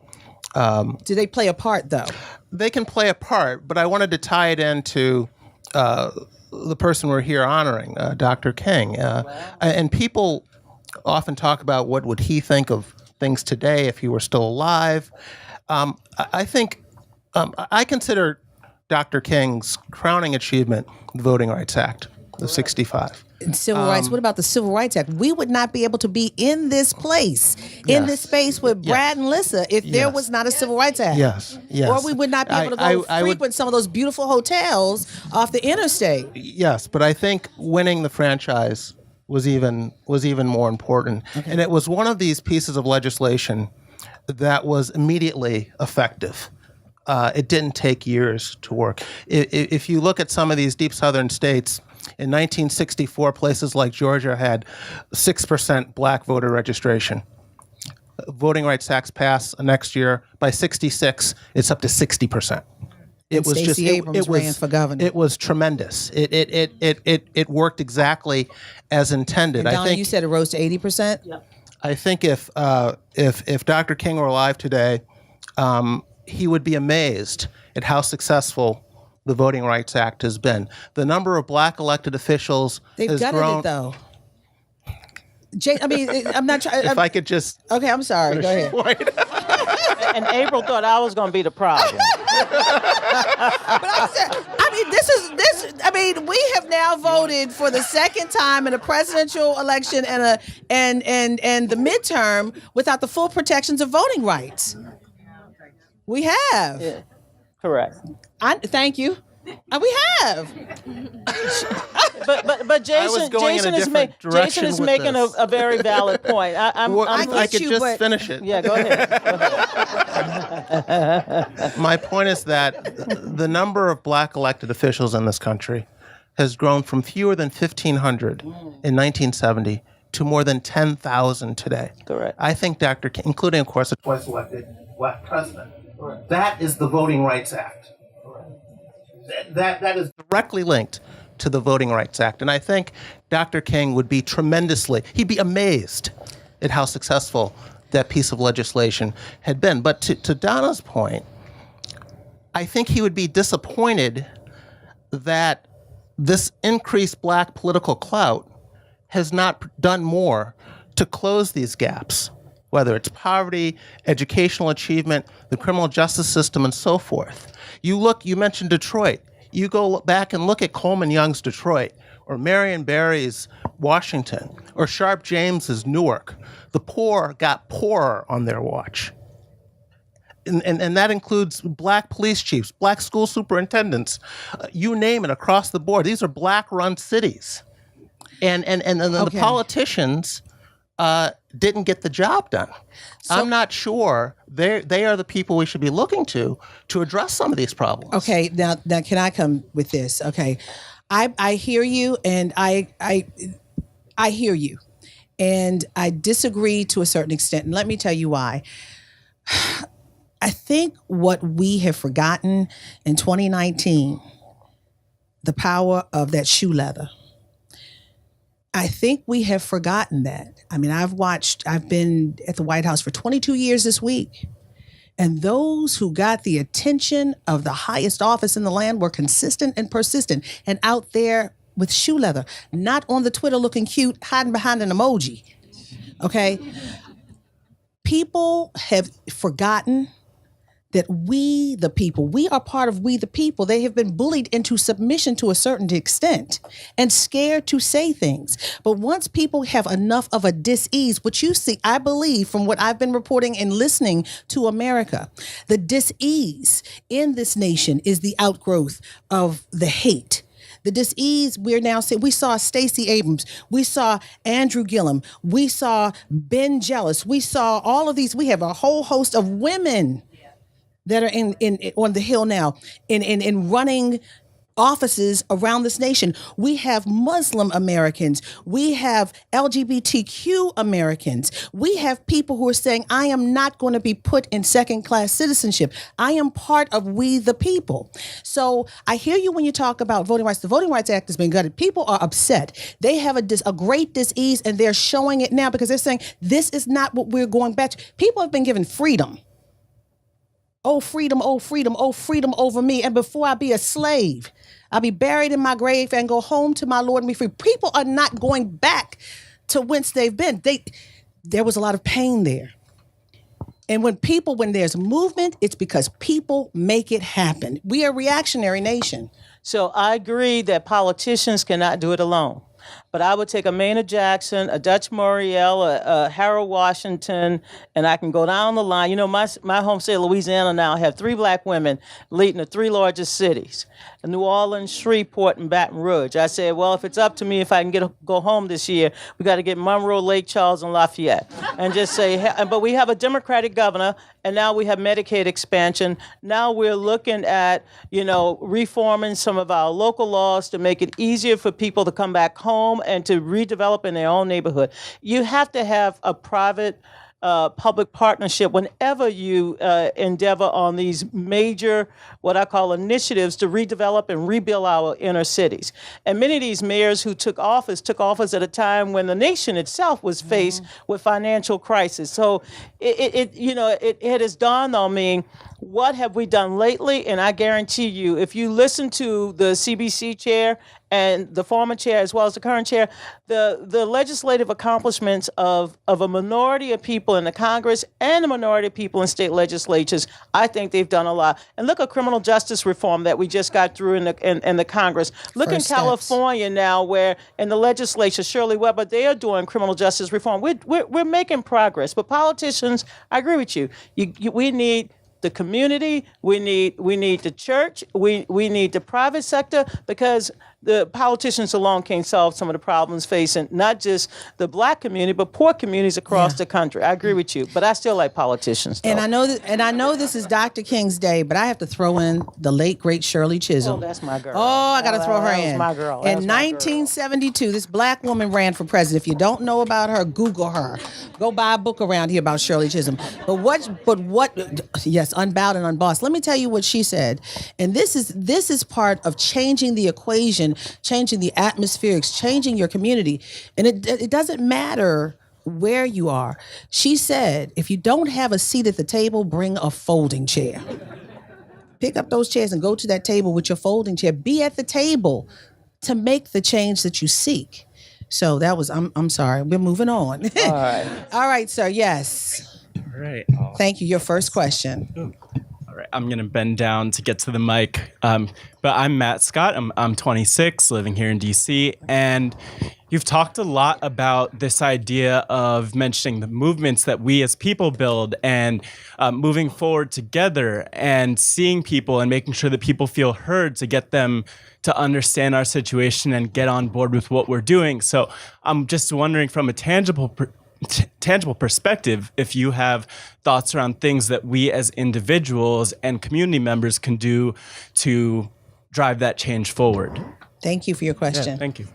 do they play a part, though? They can play a part, but I wanted to tie it into the person we're here honoring, Dr. King. And people often talk about what would he think of things today if he were still alive. I think I consider Dr. King's crowning achievement the Voting Rights Act of '65. Civil rights. What about the Civil Rights Act? We would not be able to be in this place, in this space with Brad and Lissa, if there was not a Civil Rights Act. Yes. Or we would not be able to go I would- frequent some of those beautiful hotels off the interstate. Yes, but I think winning the franchise was even more important, and it was one of these pieces of legislation that was immediately effective. It didn't take years to work. If you look at some of these deep southern states, in 1964, places like Georgia had 6% black voter registration. Voting Rights Act passed next year. By 66, it's up to 60%. It was Stacey Abrams ran for governor. It was tremendous. It worked exactly as intended. Donna, I think you said it rose to 80%? Yep. I think if Dr. King were alive today, he would be amazed at how successful the Voting Rights Act has been. The number of black elected officials They've has gutted grown. it, though. I'm not trying. If I could just Okay, I'm sorry. Go ahead. And April thought I was going to be the problem. We have now voted for the second time in a presidential election and the midterm without the full protections of voting rights. We have. Yeah. Correct. Thank you. We have. But was going in a different direction Jason is with making this. a very valid point. I could you, just but- finish it. Yeah, go ahead. My point is that the number of black elected officials in this country has grown from fewer than 1,500 in 1970 to more than 10,000 today. Correct. I think Dr. King, including, of course, a twice elected black president, that is the Voting Rights Act. That is directly linked to the Voting Rights Act. And I think Dr. King would be he'd be amazed at how successful that piece of legislation had been. But to Donna's point, I think he would be disappointed that this increased black political clout has not done more to close these gaps, whether it's poverty, educational achievement, the criminal justice system, and so forth. You mentioned Detroit. You go back and look at Coleman Young's Detroit, or Marion Barry's Washington, or Sharp James's Newark. The poor got poorer on their watch. And that includes black police chiefs, black school superintendents, you name it, across the board. These are black-run cities. And the politicians didn't get the job done. I'm not sure they are the people we should be looking to address some of these problems. Okay, now can I come with this? Okay, I hear you, and I hear you, and I disagree to a certain extent, and let me tell you why. I think what we have forgotten in 2019, the power of that shoe leather. I think we have forgotten that. I mean, I've been at the White House for 22 years this week. And those who got the attention of the highest office in the land were consistent and persistent and out there with shoe leather, not on the Twitter looking cute, hiding behind an emoji. Okay? People have forgotten that we, the people, we are part of we, the people. They have been bullied into submission to a certain extent and scared to say things. But once people have enough of a dis-ease, which you see, I believe from what I've been reporting and listening to America, the dis-ease in this nation is the outgrowth of the hate. The dis-ease we're now seeing, we saw Stacey Abrams, we saw Andrew Gillum, we saw Ben Jealous, we saw all of these. We have a whole host of women that are in on the Hill now, in running offices around this nation. We have Muslim Americans. We have LGBTQ Americans. We have people who are saying, I am not going to be put in second-class citizenship. I am part of we the people. So I hear you when you talk about voting rights. The Voting Rights Act has been gutted. People are upset. They have a great dis-ease, and they're showing it now because they're saying, this is not what we're going back to. People have been given freedom. Oh, freedom, oh, freedom, oh, freedom over me. And before I be a slave, I'll be buried in my grave and go home to my Lord and be free. People are not going back to whence they've been. There was a lot of pain there. And when there's movement, it's because people make it happen. We are a reactionary nation. So I agree that politicians cannot do it alone. but I would take a Maynard Jackson, a Dutch Muriel, a Harold Washington, and I can go down the line. You know, my home state of Louisiana now have 3 black women leading the 3 largest cities: New Orleans, Shreveport, and Baton Rouge. I said, well, if it's up to me, if I can go home this year, we got to get Monroe, Lake Charles, and Lafayette, and just say. But we have a Democratic governor, and now we have Medicaid expansion. Now we're looking at, reforming some of our local laws to make it easier for people to come back home and to redevelop in their own neighborhood. You have to have a private public partnership whenever you endeavor on these major, what I call initiatives to redevelop and rebuild our inner cities. And many of these mayors who took office at a time when the nation itself was faced with financial crisis. So it has dawned on me, what have we done lately? And I guarantee you, if you listen to the CBC chair and the former chair as well as the current chair, the legislative accomplishments of a minority of people in the Congress and a minority of people in state legislatures, I think they've done a lot. And look at criminal justice reform that we just got through in the Congress. Look in California now, where in the legislature, Shirley Weber, they are doing criminal justice reform. We're making progress. But politicians, I agree with you. We need the community, we need the church, we need the private sector, because the politicians alone can't solve some of the problems facing not just the black community, but poor communities across the country. I agree with you, but I still like politicians, though. And I know this is Dr. King's day, but I have to throw in the late great Shirley Chisholm. Oh, that's my girl. Oh, I got to throw her in. That was my girl. In 1972, this black woman ran for president. If you don't know about her, Google her. Go buy a book around here about Shirley Chisholm. Yes, Unbowed and Unbossed. Let me tell you what she said. And this is part of changing the equation, changing the atmospherics, changing your community. And it doesn't matter where you are. She said, if you don't have a seat at the table, bring a folding chair. Pick up those chairs and go to that table with your folding chair. Be at the table to make the change that you seek. So that was, I'm sorry, we're moving on. All right. All right, sir, yes. All right. Thank you. Your first question. All right. I'm going to bend down to get to the mic. But I'm Matt Scott. I'm 26, living here in DC. And you've talked a lot about this idea of mentioning the movements that we as people build and moving forward together and seeing people and making sure that people feel heard to get them to understand our situation and get on board with what we're doing. So I'm just wondering, from a tangible perspective, if you have thoughts around things that we as individuals and community members can do to drive that change forward. Thank you for your question. Yeah, thank you.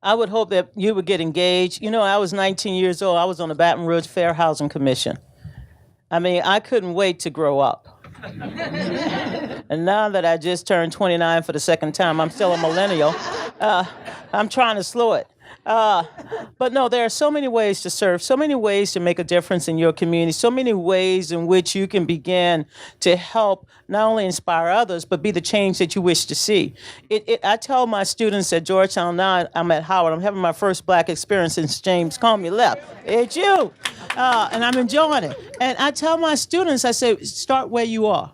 I would hope that you would get engaged. I was 19 years old. I was on the Baton Rouge Fair Housing Commission. I mean, I couldn't wait to grow up. And now that I just turned 29 for the second time, I'm still a millennial. I'm trying to slow it. But no, there are so many ways to serve, so many ways to make a difference in your community, so many ways in which you can begin to help not only inspire others, but be the change that you wish to see. I tell my students at Georgetown, now I'm at Howard, I'm having my first black experience since James Comey left. It's you. And I'm enjoying it. And I tell my students, I say, start where you are.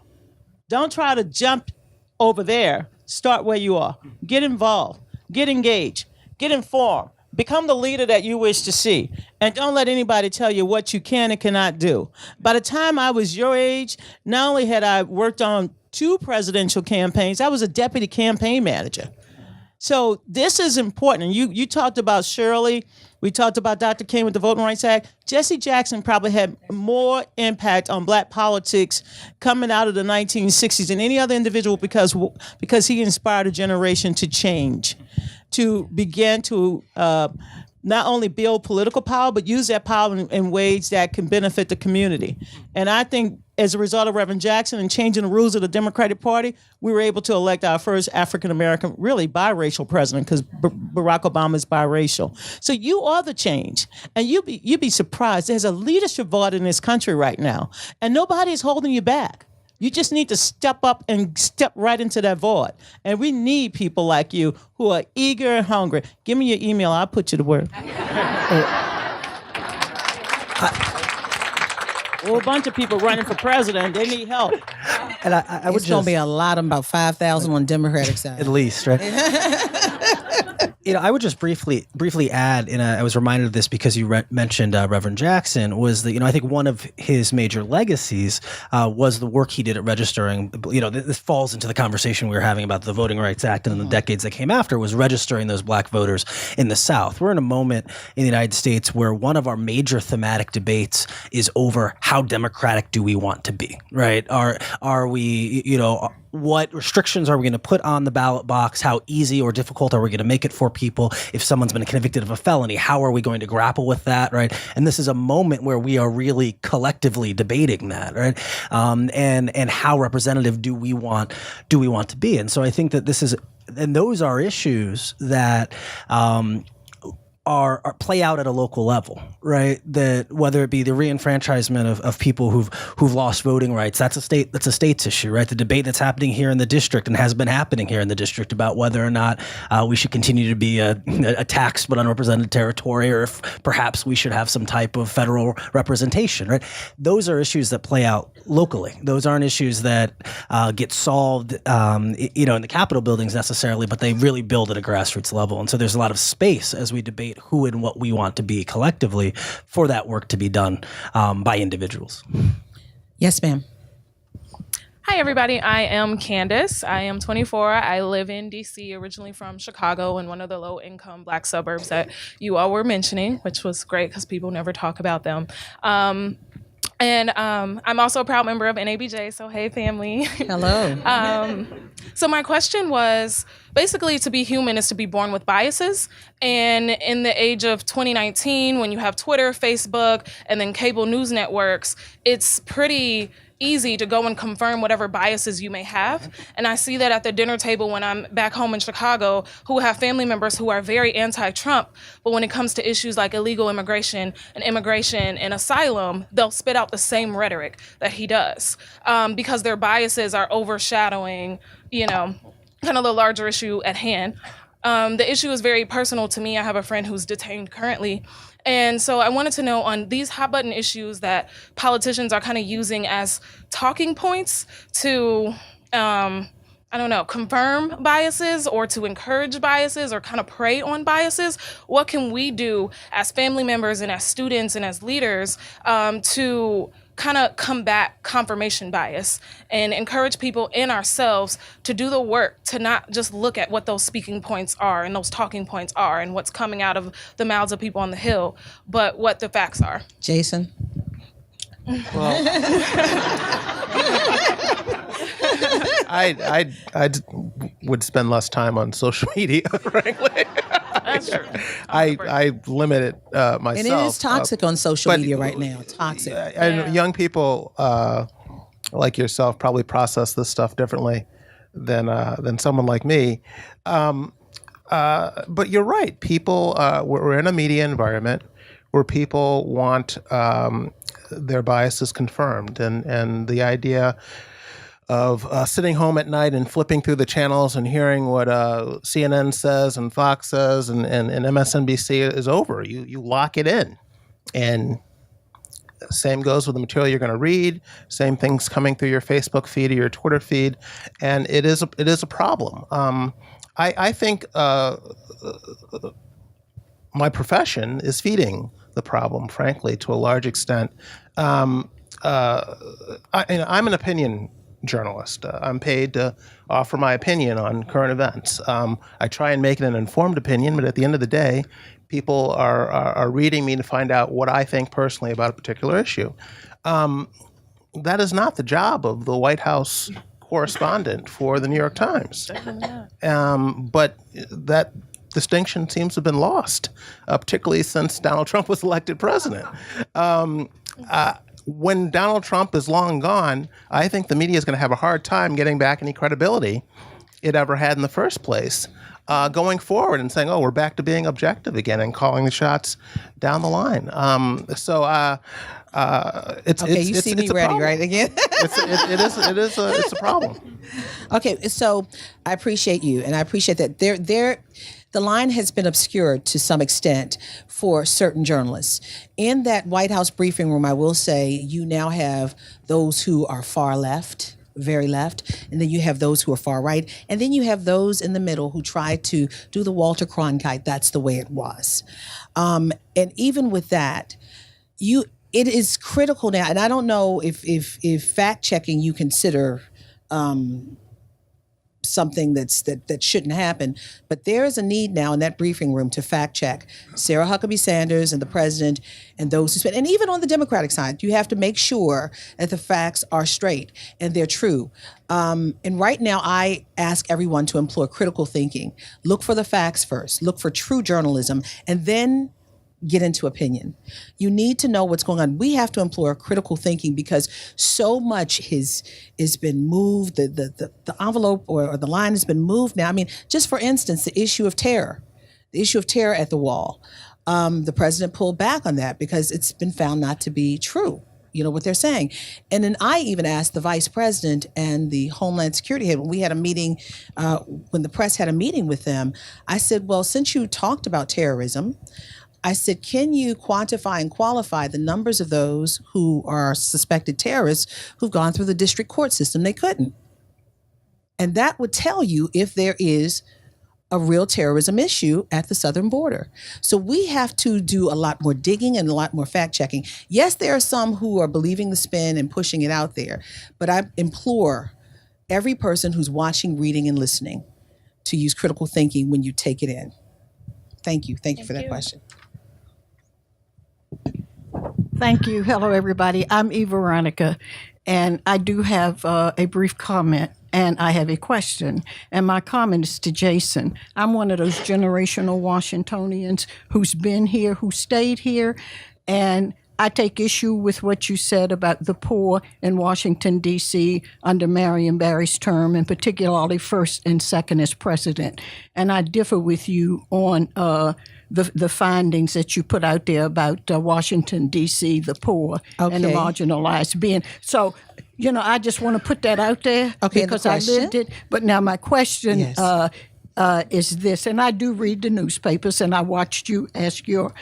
Don't try to jump over there. Start where you are. Get involved. Get engaged. Get informed. Become the leader that you wish to see. And don't let anybody tell you what you can and cannot do. By the time I was your age, not only had I worked on 2 presidential campaigns, I was a deputy campaign manager. So this is important. And you talked about Shirley. We talked about Dr. King with the Voting Rights Act. Jesse Jackson probably had more impact on black politics coming out of the 1960s than any other individual because he inspired a generation to change, to begin to not only build political power, but use that power in ways that can benefit the community. And I think as a result of Reverend Jackson and changing the rules of the Democratic Party, we were able to elect our first African-American, really biracial president, because Barack Obama is biracial. So you are the change. And you'd be surprised. There's a leadership void in this country right now, and nobody is holding you back. You just need to step up and step right into that void. And we need people like you who are eager and hungry. Give me your email. I'll put you to work. A bunch of people running for president. They need help. And I would It's going to be a lot of them, about 5,000 on the Democratic side. at least, right? I would just briefly add, and I was reminded of this because you mentioned Reverend Jackson, was that, I think one of his major legacies was the work he did at registering, this falls into the conversation we were having about the Voting Rights Act and the decades that came after, was registering those black voters in the South. We're in a moment in the United States where one of our major thematic debates is over how democratic do we want to be, right? Are we, what restrictions are we going to put on the ballot box? How easy or difficult are we going to make it for people? If someone's been convicted of a felony, how are we going to grapple with that, right? And this is a moment where we are really collectively debating that, right? And how representative do we want to be? And so I think that those are issues that are play out at a local level, right? That whether it be the reenfranchisement of people who've lost voting rights, that's a state's issue, right? The debate that's happening here in the district and has been happening here in the district about whether or not we should continue to be a taxed but unrepresented territory, or if perhaps we should have some type of federal representation, right? Those are issues that play out locally. Those aren't issues that get solved, in the Capitol buildings necessarily, but they really build at a grassroots level. And so there's a lot of space as we debate who and what we want to be collectively for that work to be done by individuals. Yes, ma'am. Hi, everybody. I am Candace. I am 24. I live in D.C., originally from Chicago, in one of the low-income Black suburbs that you all were mentioning, which was great because people never talk about them. And I'm also a proud member of NABJ, so hey, family. Hello. So my question was, basically, to be human is to be born with biases. And in the age of 2019, when you have Twitter, Facebook, and then cable news networks, it's pretty easy to go and confirm whatever biases you may have. And I see that at the dinner table when I'm back home in Chicago, who have family members who are very anti-Trump, but when it comes to issues like illegal immigration and asylum, they'll spit out the same rhetoric that he does, because their biases are overshadowing, kind of the larger issue at hand. The issue is very personal to me. I have a friend who's detained currently. And so I wanted to know on these hot button issues that politicians are kind of using as talking points to, confirm biases or to encourage biases or kind of prey on biases. What can we do as family members and as students and as leaders to kind of combat confirmation bias and encourage people and ourselves to do the work, to not just look at what those speaking points are and those talking points are and what's coming out of the mouths of people on the Hill, but what the facts are. Jason? Well, I would spend less time on social media, frankly. That's true. I limit it myself. And it is toxic on social media right now. Toxic. And young people like yourself probably process this stuff differently than someone like me. But you're right. People, we're in a media environment where people want their biases confirmed, and the idea of sitting home at night and flipping through the channels and hearing what CNN says and Fox says and MSNBC is over. You lock it in. And same goes with the material you're going to read. Same things coming through your Facebook feed or your Twitter feed. And it is a problem. I think my profession is feeding the problem, frankly, to a large extent. I'm an opinion journalist. I'm paid to offer my opinion on current events. I try and make it an informed opinion, but at the end of the day, people are reading me to find out what I think personally about a particular issue. That is not the job of the White House correspondent for the New York Times. But that distinction seems to have been lost, particularly since Donald Trump was elected president. When Donald Trump is long gone, I think the media is going to have a hard time getting back any credibility it ever had in the first place, going forward and saying, oh, we're back to being objective again and calling the shots down the line. It's you see me ready, right? Again, it's a problem. Okay, so I appreciate you, and I appreciate that the line has been obscured to some extent for certain journalists. In that White House briefing room, I will say you now have those who are far left very left, and then you have those who are far right, and then you have those in the middle who try to do the Walter Cronkite, that's the way it was. And even with that, it is critical now, and I don't know if fact checking you consider something that shouldn't happen, but there is a need now in that briefing room to fact check Sarah Huckabee Sanders and the president and those who spend, and even on the Democratic side, you have to make sure that the facts are straight and they're true. And right now, I ask everyone to employ critical thinking. Look for the facts first. Look for true journalism, and then get into opinion. You need to know what's going on. We have to employ critical thinking because so much has been moved. The envelope or the line has been moved now. I mean, just for instance, the issue of terror at the wall. The president pulled back on that because it's been found not to be true. You know what they're saying. And then I even asked the vice president and the Homeland Security head when we had a meeting, when the press had a meeting with them, I said, well, since you talked about terrorism, I said, can you quantify and qualify the numbers of those who are suspected terrorists who've gone through the district court system? They couldn't. And that would tell you if there is a real terrorism issue at the southern border. So we have to do a lot more digging and a lot more fact checking. Yes, there are some who are believing the spin and pushing it out there, but I implore every person who's watching, reading, and listening to use critical thinking when you take it in. Thank you. Thank you for that question. Thank you. Hello, everybody. I'm Eva Veronica, and I do have a brief comment, and I have a question. And my comment is to Jason. I'm one of those generational Washingtonians who's been here, who stayed here, and I take issue with what you said about the poor in Washington, D.C. under Marion Barry's term, and particularly first and second as president. And I differ with you on the findings that you put out there about Washington, D.C., the poor and the marginalized being. So, I just want to put that out there because I lived it. But now my question is this, and I do read the newspapers, and I watched you ask your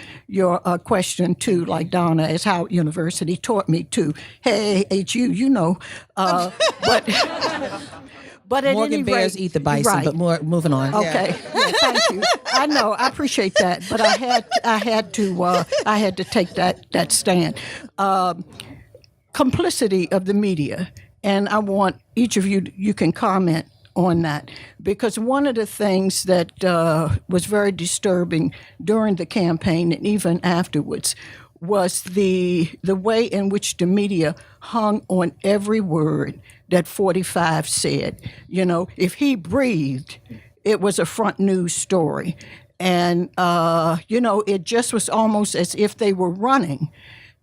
question too, like Donna, as how university taught me to. Hey, HU, but at Morgan any bears rate, eat the bison, right. but moving on. Okay, yeah, thank you. I know, I appreciate that, but I had to take that stand. Complicity of the media, and I want each of you can comment on that, because one of the things that was very disturbing during the campaign and even afterwards was the way in which the media hung on every word that 45 said. If he breathed, it was a front news story. And, it just was almost as if they were running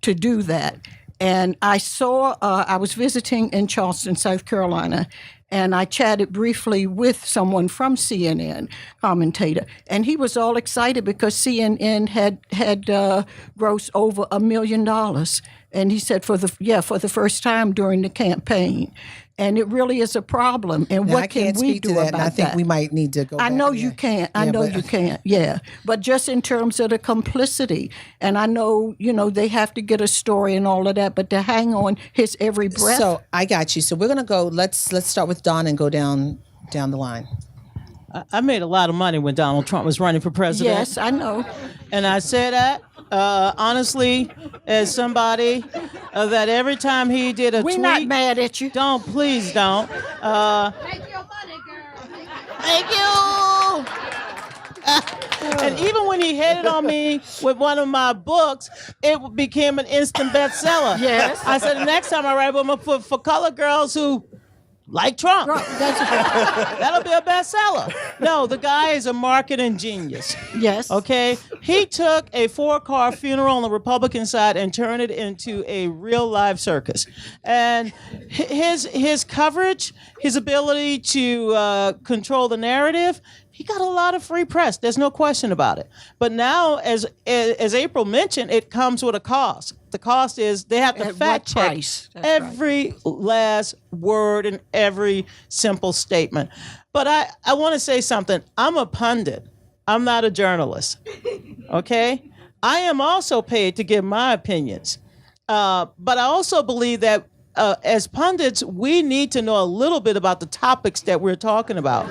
to do that. And I was visiting in Charleston, South Carolina, and I chatted briefly with someone from CNN, commentator, and he was all excited because CNN had grossed over $1 million, and he said for the first time during the campaign, and it really is a problem. And now, what can we do about that? I think we might need to go. I know you can't. I know you can't. Yeah, but just in terms of the complicity, and I know they have to get a story and all of that, but to hang on his every breath. So I got you. So we're gonna go. Let's start with Don and go down the line. I made a lot of money when Donald Trump was running for president. Yes, I know. And I say that honestly as somebody that every time he did a tweet. We're not mad at you. Please don't. Make your money, girl. Thank you. And even when he hated on me with one of my books, it became an instant bestseller. Yes. I said the next time I write, I'm going to put for color girls who like Trump. Right. That'll be a bestseller. No, the guy is a marketing genius. Yes. Okay? He took a 4-car funeral on the Republican side and turned it into a real live circus. And his coverage, his ability to control the narrative, he got a lot of free press. There's no question about it. But now, as April mentioned, it comes with a cost. The cost is they have to fact check every last word and every simple statement. But I want to say something. I'm a pundit. I'm not a journalist. Okay? I am also paid to give my opinions. But I also believe that as pundits, we need to know a little bit about the topics that we're talking about.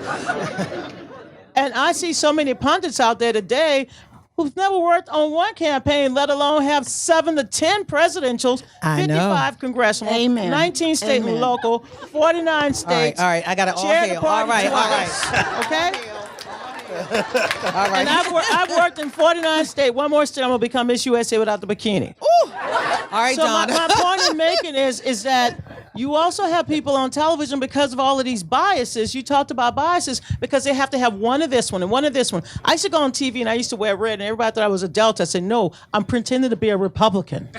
And I see so many pundits out there today who've never worked on one campaign, let alone have 7 to 10 presidentials, I know. 55 congressional, Amen. 19 state and local, 49 states. All right, I got it all chair the here. party All right. twice, okay? All right. And I've worked in 49 states. One more state, I'm gonna become Miss USA without the bikini. All right, So Don. my point in making is that you also have people on television because of all of these biases. You talked about biases because they have to have one of this one and one of this one. I used to go on TV and I used to wear red and everybody thought I was a Delta. I said, no, I'm pretending to be a Republican.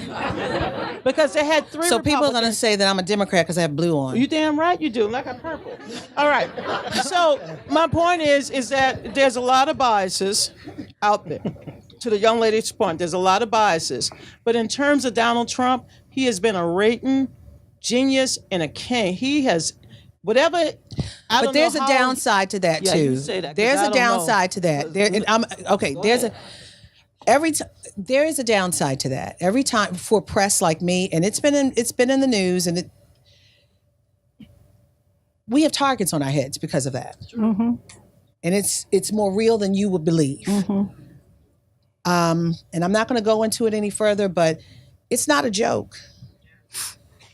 Because they had 3 So people are Republicans. going to say that I'm a Democrat because I have blue on. You damn right you do, like a purple. All right. So my point is that there's a lot of biases out there. To the young lady's point, there's a lot of biases. But in terms of Donald Trump, he has been a rating genius and a king. He has whatever. But there's a downside to that Yeah, too. you say that, 'cause There's I a don't know. downside to that. There is a downside to that. Every time for press like me, and it's been in the news, and we have targets on our heads because of that. Mm-hmm. And it's more real than you would believe. Mm-hmm. And I'm not going to go into it any further, but it's not a joke.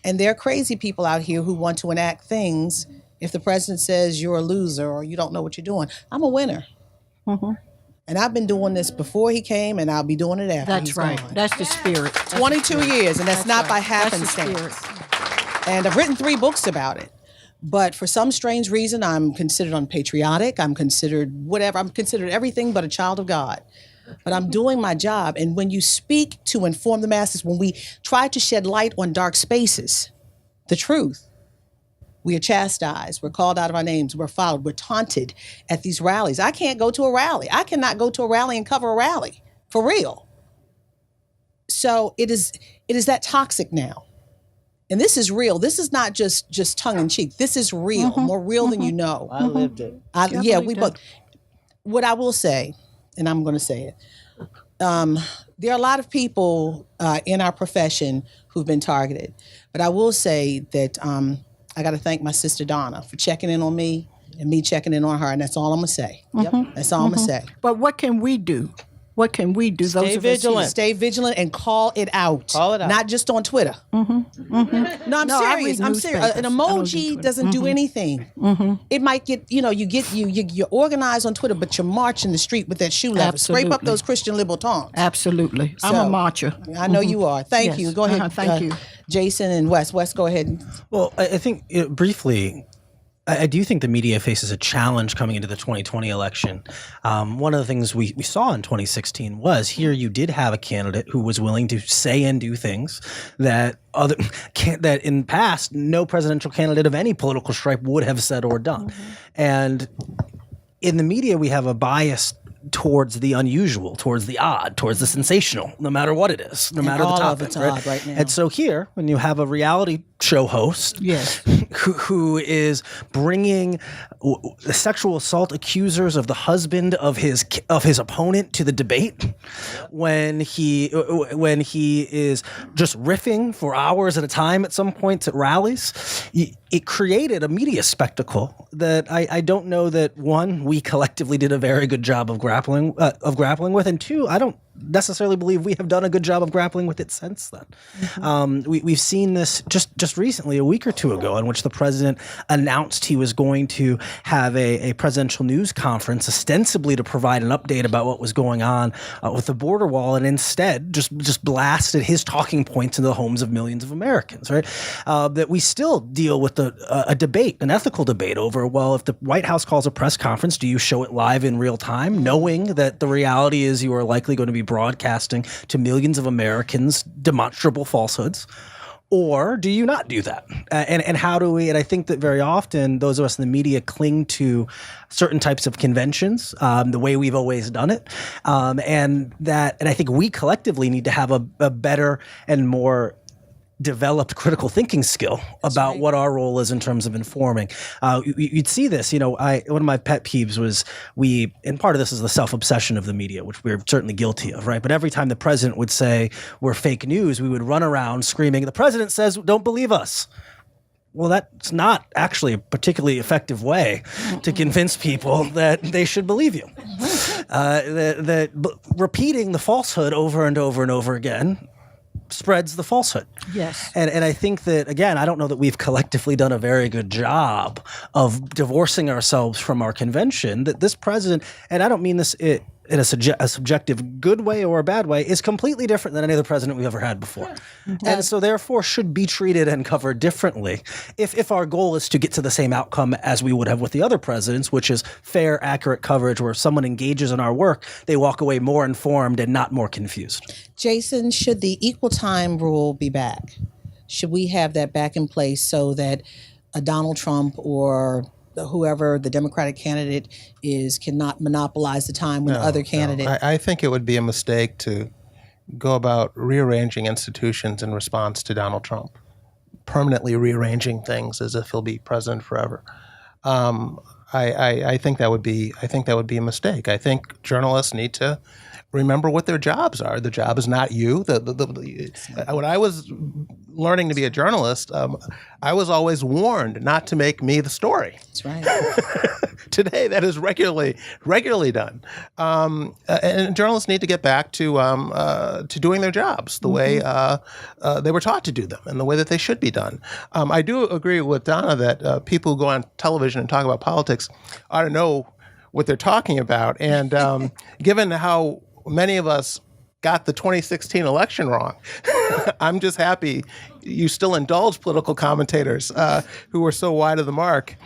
And there are crazy people out here who want to enact things. If the president says you're a loser or you don't know what you're doing, I'm a winner. Mm-hmm. And I've been doing this before he came, and I'll be doing it after That's he's right. gone. That's the spirit. 22 years, and that's not by That's the happenstance. spirit. And I've written 3 books about it. But for some strange reason, I'm considered unpatriotic. I'm considered whatever. I'm considered everything but a child of God. But I'm doing my job. And when you speak to inform the masses, when we try to shed light on dark spaces, the truth, we are chastised. We're called out of our names. We're followed. We're taunted at these rallies. I can't go to a rally. I cannot go to a rally and cover a rally, for real. So it is that toxic now. And this is real. This is not just tongue in cheek. This is real, more real than you know. I lived it. We both. What I will say, and I'm going to say it, there are a lot of people in our profession who've been targeted. But I will say that I got to thank my sister Donna for checking in on me and me checking in on her, and that's all I'm going to say. Yep. That's all I'm going to say. But what can we do? What can we do? Stay vigilant. Stay vigilant and call it out. Call it out. Not just on Twitter. No, I'm No, I serious. read I'm serious. An newspapers. I don't do emoji Twitter. doesn't do anything. It might get, you're organized on Twitter, but you're marching the street with that shoe leather. Scrape up Absolutely. those Christian liberal tongues. Absolutely. I'm So, a marcher. I know you are. Thank Yes. you. Go ahead. Thank you. Jason and Wes. Wes, go ahead. Well, I think briefly, I do think the media faces a challenge coming into the 2020 election. One of the things we saw in 2016 was here you did have a candidate who was willing to say and do things that that in the past no presidential candidate of any political stripe would have said or done. And in the media, we have a bias towards the unusual, towards the odd, towards the sensational, no matter what it is, no matter the all topic. of it's odd right now. And so here, when you have a reality show host Yes. who is bringing the sexual assault accusers of the husband of his opponent to the debate, when he is just riffing for hours at a time at some points at rallies, it created a media spectacle that I don't know that, one, we collectively did a very good job of grappling with, and two, I don't necessarily believe we have done a good job of grappling with it since then. We've seen this just recently, a week or two ago, in which the president announced he was going to have a presidential news conference ostensibly to provide an update about what was going on with the border wall, and instead just blasted his talking points into the homes of millions of Americans, right? That we still deal with a debate, an ethical debate over, well, if the White House calls a press conference, do you show it live in real time, knowing that the reality is you are likely going to be broadcasting to millions of Americans demonstrable falsehoods? Or do you not do that? And how do we, and I think that very often those of us in the media cling to certain types of conventions, the way we've always done it. And I think we collectively need to have a better and more developed critical thinking skill about what our role is in terms of informing. You'd see this, one of my pet peeves was and part of this is the self-obsession of the media, which we're certainly guilty of, right? But every time the president would say we're fake news, we would run around screaming, the president says, don't believe us. Well, that's not actually a particularly effective way to convince people that they should believe you. Repeating the falsehood over and over and over again spreads the falsehood. Yes. And I think that, again, I don't know that we've collectively done a very good job of divorcing ourselves from our convention, that this president, and I don't mean this in a subjective good way or a bad way, is completely different than any other president we've ever had before. And so therefore should be treated and covered differently if our goal is to get to the same outcome as we would have with the other presidents, which is fair, accurate coverage where if someone engages in our work, they walk away more informed and not more confused. Jason, should the equal time rule be back? Should we have that back in place so that a Donald Trump or whoever the Democratic candidate is cannot monopolize the time when the other candidate? I think it would be a mistake to go about rearranging institutions in response to Donald Trump, permanently rearranging things as if he'll be president forever. I think that would be a mistake. I think journalists need to remember what their jobs are. The job is not you. When I was learning to be a journalist, I was always warned not to make me the story. That's right. Today, that is regularly done, and journalists need to get back to doing their jobs the way they were taught to do them and the way that they should be done. I do agree with Donna that people who go on television and talk about politics ought to know what they're talking about, and given how many of us got the 2016 election wrong, I'm just happy you still indulge political commentators who were so wide of the mark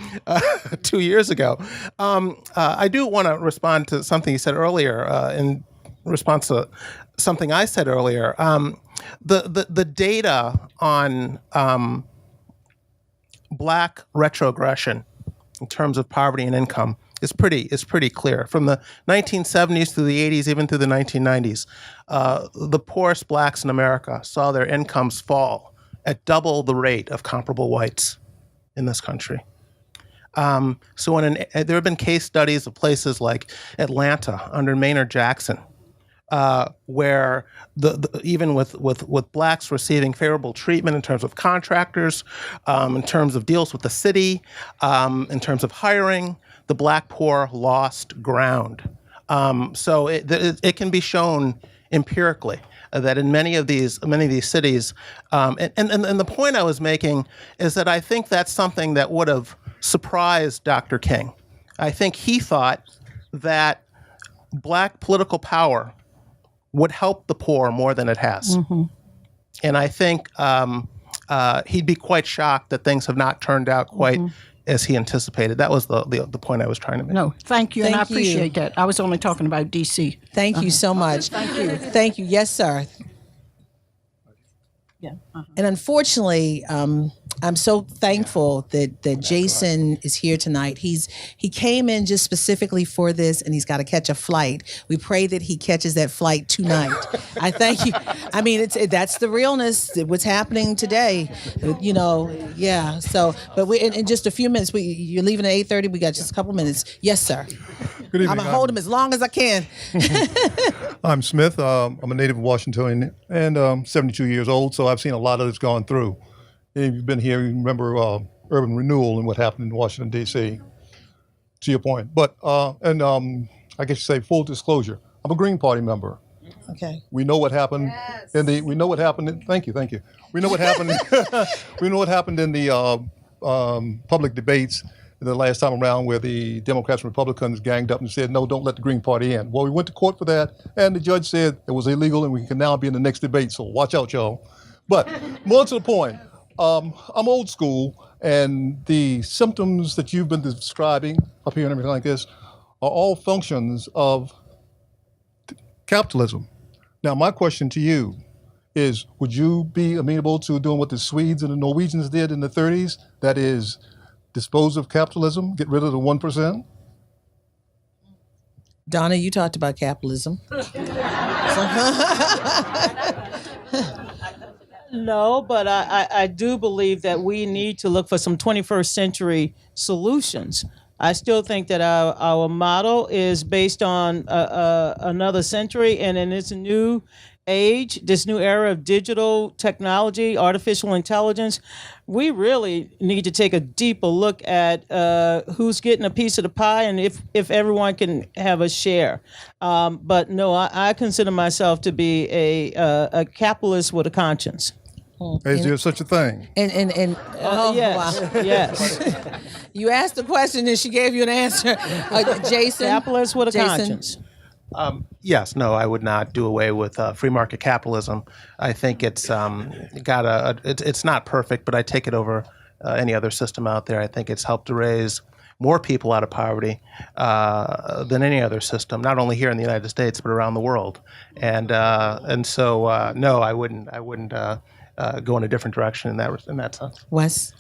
2 years ago. I do want to respond to something you said earlier in response to something I said earlier. The data on Black retrogression in terms of poverty and income is pretty clear. From the 1970s through the 80s, even through the 1990s, the poorest blacks in America saw their incomes fall at double the rate of comparable whites in this country. So there have been case studies of places like Atlanta under Maynard Jackson, where even with blacks receiving favorable treatment in terms of contractors, in terms of deals with the city, in terms of hiring, the black poor lost ground. So it can be shown empirically that in many of these cities, and the point I was making is that I think that's something that would have surprised Dr. King. I think he thought that black political power would help the poor more than it has. Mm-hmm. And I think he'd be quite shocked that things have not turned out quite as he anticipated. That was the point I was trying to make. No, thank you, and I appreciate that. I was only talking about D.C. Thank you so much. Thank you. Thank you. Yes, sir. Yeah. And unfortunately, I'm so thankful that Jason is here tonight. He came in just specifically for this, and he's got to catch a flight. We pray that he catches that flight tonight. I thank you. I mean, that's the realness. What's happening today, Yeah. So, but we in just a few minutes. You're leaving at 8:30. We got just a couple minutes. Yes, sir. Good evening. I'm gonna hold him as long as I can. I'm Smith. I'm a native of Washington and 72 years old, so I've seen a lot of this gone through. If you've been here, you remember urban renewal and what happened in Washington, D.C., to your point. But, I guess you say full disclosure, I'm a Green Party member. Okay. We know what happened thank you. We know what happened. We know what happened in the public debates the last time around where the Democrats and Republicans ganged up and said, no, don't let the Green Party in. Well, we went to court for that, and the judge said it was illegal and we can now be in the next debate, so watch out, y'all. But more to the point, I'm old school, and the symptoms that you've been describing up here and everything like this are all functions of capitalism. Now, my question to you is, would you be amenable to doing what the Swedes and the Norwegians did in the 30s? That is, dispose of capitalism, get rid of the 1%? Donna, you talked about capitalism. No, No, but I do believe that we need to look for some 21st century solutions. I still think that our model is based on another century, and in this new age, this new era of digital technology, artificial intelligence, we really need to take a deeper look at who's getting a piece of the pie and if everyone can have a share. But no, I consider myself to be a capitalist with a conscience. Is there such a thing? Yes, wow. yes. You asked the question and she gave you an answer. Jason? Capitalist with a Jason? conscience. Yes, no, I would not do away with free market capitalism. I think it's it's not perfect, but I take it over any other system out there. I think it's helped to raise more people out of poverty than any other system, not only here in the United States but around the world. And so no, I wouldn't go in a different direction in that sense. Wes?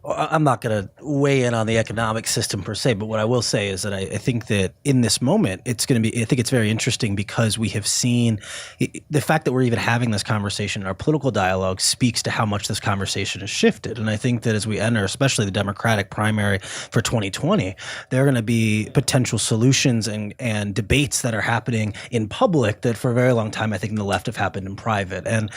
I'm not going to weigh in on the economic system per se, but what I will say is that I think that in this moment, I think it's very interesting because we have seen the fact that we're even having this conversation in our political dialogue speaks to how much this conversation has shifted. And I think that as we enter, especially the Democratic primary for 2020, there are going to be potential solutions and debates that are happening in public that for a very long time, I think in the left have happened in private. And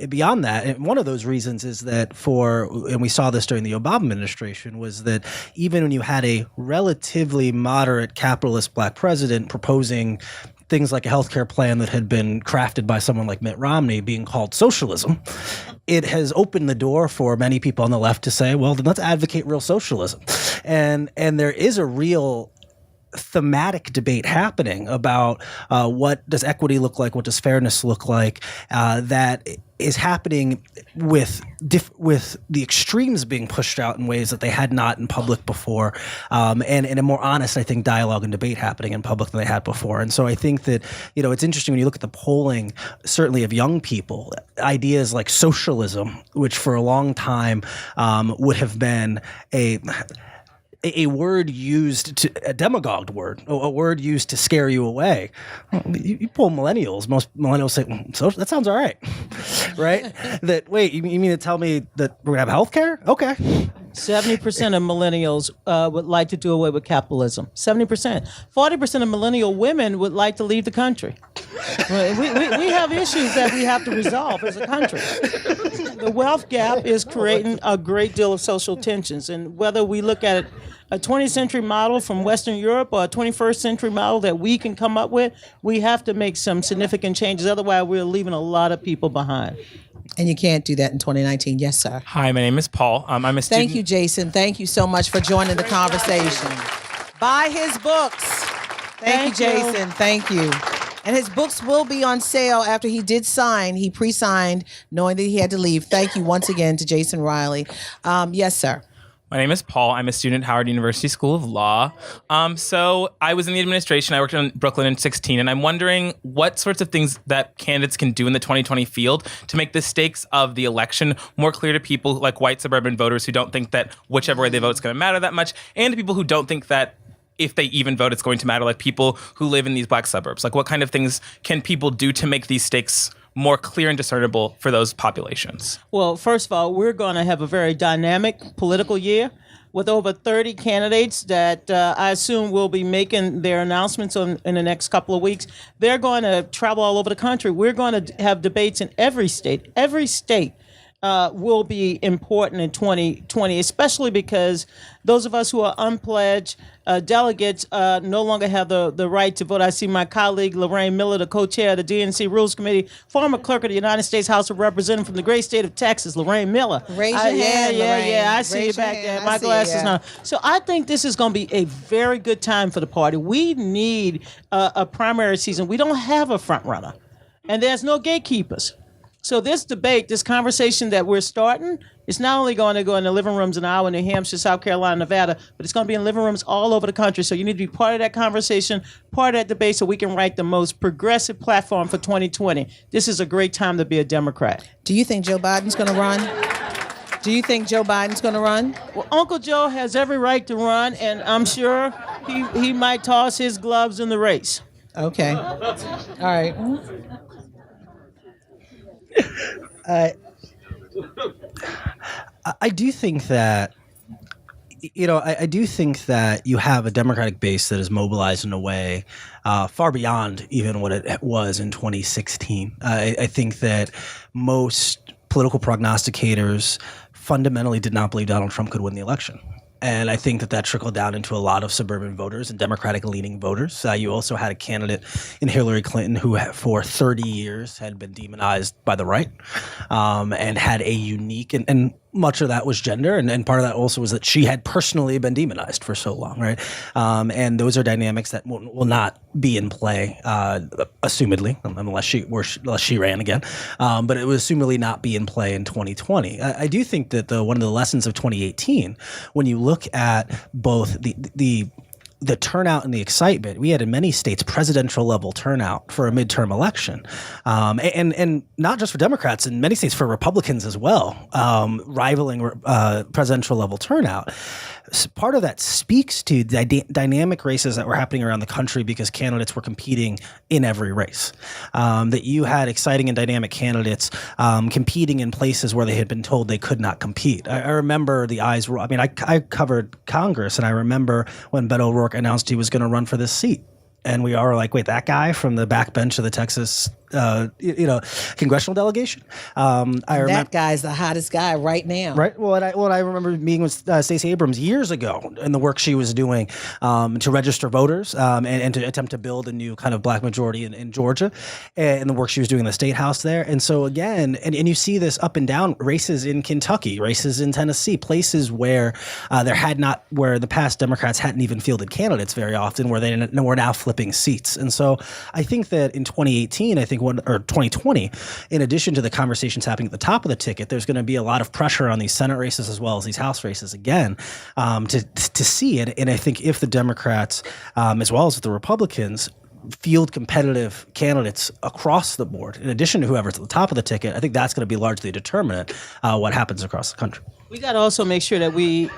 beyond that, and one of those reasons is that and we saw this during the Obama administration, was that even when you had a relatively moderate capitalist black president proposing things like a healthcare plan that had been crafted by someone like Mitt Romney being called socialism, it has opened the door for many people on the left to say, well, then let's advocate real socialism. And there is a real thematic debate happening about what does equity look like, what does fairness look like, that is happening with the extremes being pushed out in ways that they had not in public before, and a more honest, I think, dialogue and debate happening in public than they had before. And so I think that, it's interesting when you look at the polling, certainly of young people, ideas like socialism, which for a long time would have been a word used a demagogued word, a word used to scare you away. You pull millennials. Most millennials say, so that sounds all right, right? Wait, you mean to tell me that we're going to have health care? Okay. 70% of millennials would like to do away with capitalism. 70%. 40% of millennial women would like to leave the country. We have issues that we have to resolve as a country. The wealth gap is creating a great deal of social tensions. And whether we look at a 20th century model from Western Europe or a 21st century model that we can come up with, we have to make some significant changes. Otherwise, we're leaving a lot of people behind. And you can't do that in 2019. Yes, sir. Hi, my name is Paul. I'm a student. Thank you, Jason. Thank you so much for joining the conversation. Buy his books. Thank you, Jason. Thank you. And his books will be on sale after he did sign. He pre-signed knowing that he had to leave. Thank you once again to Jason Riley. Yes, sir. My name is Paul. I'm a student at Howard University School of Law. So I was in the administration. I worked in Brooklyn in 2016, and I'm wondering what sorts of things that candidates can do in the 2020 field to make the stakes of the election more clear to people like white suburban voters who don't think that whichever way they vote is going to matter that much, and to people who don't think that if they even vote, it's going to matter, like people who live in these black suburbs. Like, what kind of things can people do to make these stakes more clear and discernible for those populations? Well, first of all, we're going to have a very dynamic political year with over 30 candidates that I assume will be making their announcements in the next couple of weeks. They're going to travel all over the country. We're going to have debates in every state. Every state will be important in 2020, especially because those of us who are unpledged delegates no longer have the right to vote. I see my colleague Lorraine Miller, the co-chair of the DNC Rules Committee, former clerk of the United States House of Representatives from the great state of Texas, Lorraine Miller. Raise your hand, Lorraine. Yeah, I see you back there. My glasses now. So I think this is going to be a very good time for the party. We need a primary season. We don't have a front runner, and there's no gatekeepers. So this debate, this conversation that we're starting, is not only going to go in the living rooms in Iowa, New Hampshire, South Carolina, Nevada, but it's going to be in living rooms all over the country. So you need to be part of that conversation, part of that debate, so we can write the most progressive platform for 2020. This is a great time to be a Democrat. Do you think Joe Biden's going to run? Do you think Joe Biden's going to run? Well, Uncle Joe has every right to run, and I'm sure he might toss his gloves in the race. Okay. All right. I do think that, I do think that you have a Democratic base that is mobilized in a way far beyond even what it was in 2016. I think that most political prognosticators fundamentally did not believe Donald Trump could win the election. And I think that trickled down into a lot of suburban voters and Democratic-leaning voters. You also had a candidate in Hillary Clinton who, for 30 years, had been demonized by the right, and had a unique and much of that was gender, and part of that also was that she had personally been demonized for so long, right? And those are dynamics that will not be in play, assumedly, unless she ran again. But it would assumedly not be in play in 2020. I do think that one of the lessons of 2018, when you look at both the turnout and the excitement, we had in many states presidential level turnout for a midterm election, and not just for Democrats, in many states for Republicans as well, rivaling presidential level turnout. Part of that speaks to the dynamic races that were happening around the country because candidates were competing in every race. That you had exciting and dynamic candidates competing in places where they had been told they could not compete. I remember the eyes were, I covered Congress, and I remember when Beto O'Rourke announced he was going to run for this seat. And we are like, wait, that guy from the backbench of the Texas, congressional delegation. That guy's the hottest guy right now. Right. Well, I remember meeting with Stacey Abrams years ago and the work she was doing to register voters and to attempt to build a new kind of black majority in Georgia, and the work she was doing in the state house there. And so again, and you see this up and down races in Kentucky, races in Tennessee, places where where the past Democrats hadn't even fielded candidates very often, where they were now flipping seats. And so I think that in 2018, or 2020, in addition to the conversations happening at the top of the ticket, there's going to be a lot of pressure on these Senate races as well as these House races again to see it. And I think if the Democrats, as well as the Republicans, field competitive candidates across the board, in addition to whoever's at the top of the ticket, I think that's going to be largely determinant what happens across the country. We got to also make sure that we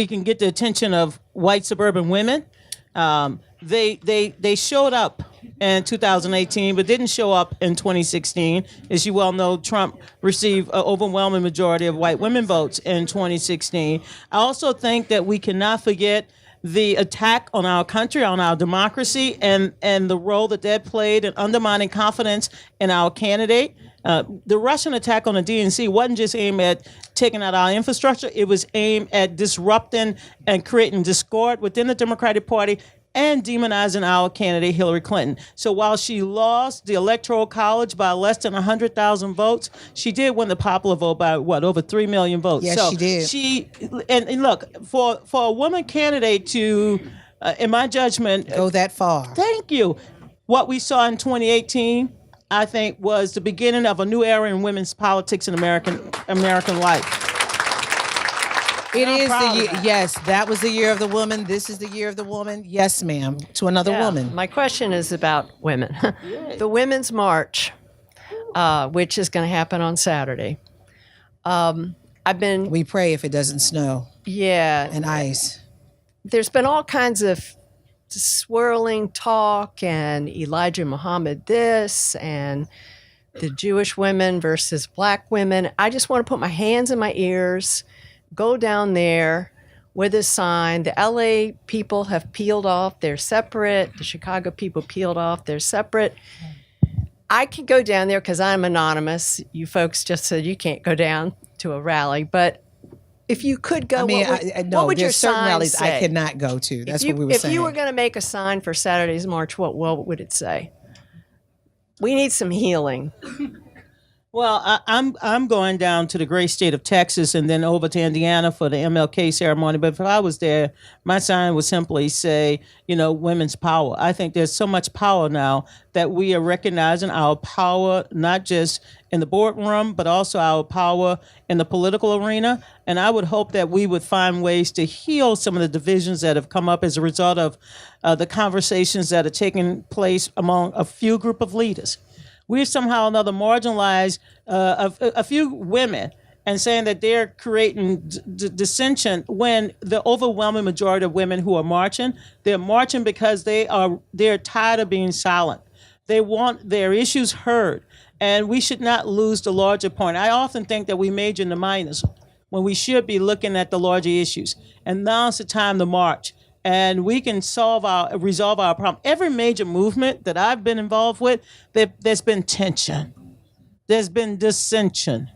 can get the attention of white suburban women. They showed up in 2018, but didn't show up in 2016. As you well know, Trump received an overwhelming majority of white women votes in 2016. I also think that we cannot forget the attack on our country, on our democracy, and the role that played in undermining confidence in our candidate. The Russian attack on the DNC wasn't just aimed at taking out our infrastructure. It was aimed at disrupting and creating discord within the Democratic Party and demonizing our candidate, Hillary Clinton. So while she lost the Electoral College by less than 100,000 votes, she did win the popular vote by, over 3 million votes. Yes, so she did. And look, for a woman candidate to, in my judgment, go that far. Thank you. What we saw in 2018, I think, was the beginning of a new era in women's politics in American life. It is the year. Yes, that was the year of the woman. This is the year of the woman. Yes, ma'am. To another woman. My question is about women. The Women's March, which is going to happen on Saturday. We pray if it doesn't snow. Yeah. And ice. There's been all kinds of swirling talk, and Elijah Muhammad this, and the Jewish women versus black women. I just want to put my hands in my ears, go down there with a sign. The LA people have peeled off, they're separate. The Chicago people peeled off, they're separate. I could go down there because I'm anonymous. You folks just said you can't go down to a rally, but if you could go, what would your sign rallies say? I cannot go to. That's what we were saying. If you were going to make a sign for Saturday's march, what would it say? We need some healing. Well, I'm going down to the great state of Texas and then over to Indiana for the MLK ceremony. But if I was there, my sign would simply say, women's power. I think there's so much power now that we are recognizing our power, not just in the boardroom, but also our power in the political arena. And I would hope that we would find ways to heal some of the divisions that have come up as a result of the conversations that are taking place among a few group of leaders. We're somehow or another marginalized a few women and saying that they're creating dissension when the overwhelming majority of women who are marching, they're marching because they're tired of being silent. They want their issues heard. And we should not lose the larger point. I often think that we major in the minors when we should be looking at the larger issues. And now's the time to march. And we can resolve our problem. Every major movement that I've been involved with, there's been tension. There's been dissension.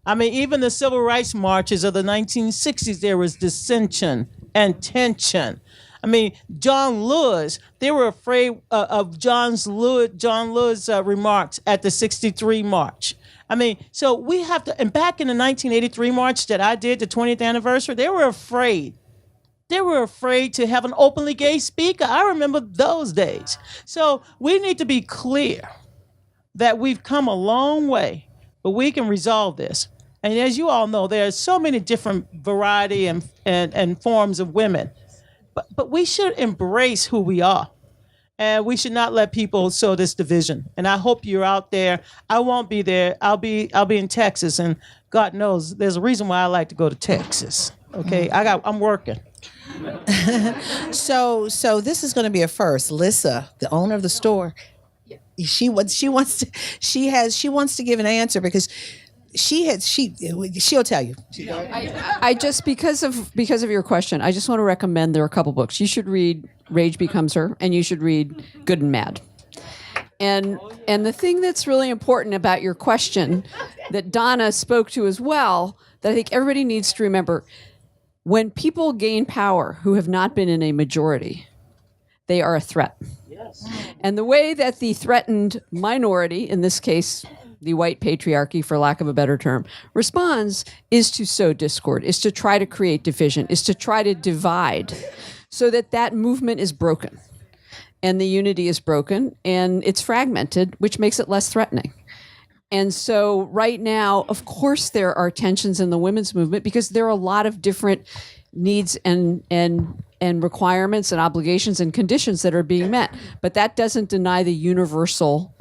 I mean, even the civil rights marches of the 1960s, there was dissension and tension. I mean, John Lewis, they were afraid of John Lewis' remarks at the 63 march. I mean, so we have to, and back in the 1983 march that I did, the 20th anniversary, they were afraid. They were afraid to have an openly gay speaker. I remember those days. So we need to be clear that we've come a long way, but we can resolve this. And as you all know, there are so many different variety and forms of women. But we should embrace who we are. And we should not let people sow this division. And I hope you're out there. I won't be there. I'll be in Texas, and God knows there's a reason why I like to go to Texas. Okay, I'm working. So this is going to be a first. Lissa, the owner of the store, she wants to give an answer because she'll tell you. I just because of your question, I just want to recommend there are a couple books. You should read Rage Becomes Her, and you should read Good and Mad. And the thing that's really important about your question that Donna spoke to as well, that I think everybody needs to remember, when people gain power who have not been in a majority, they are a threat. Yes. And the way that the threatened minority, in this case, the white patriarchy, for lack of a better term, responds is to sow discord, is to try to create division, is to try to divide so that movement is broken and the unity is broken and it's fragmented, which makes it less threatening. And so right now, of course, there are tensions in the women's movement because there are a lot of different needs and requirements and obligations and conditions that are being met. But that doesn't deny the universal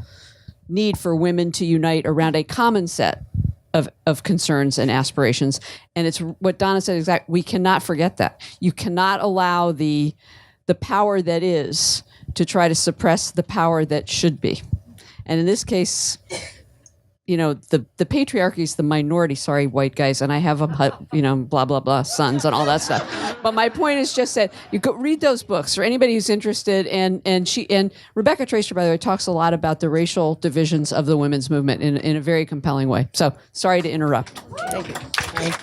need for women to unite around a common set of concerns and aspirations. And it's what Donna said exactly. We cannot forget that. You cannot allow the power that is to try to suppress the power that should be. And in this case, the patriarchy is the minority, sorry, white guys, and I have blah, blah, blah, sons and all that stuff. But my point is just that you go read those books for anybody who's interested. And Rebecca Traister, by the way, talks a lot about the racial divisions of the women's movement in a very compelling way. So sorry to interrupt. Thank you.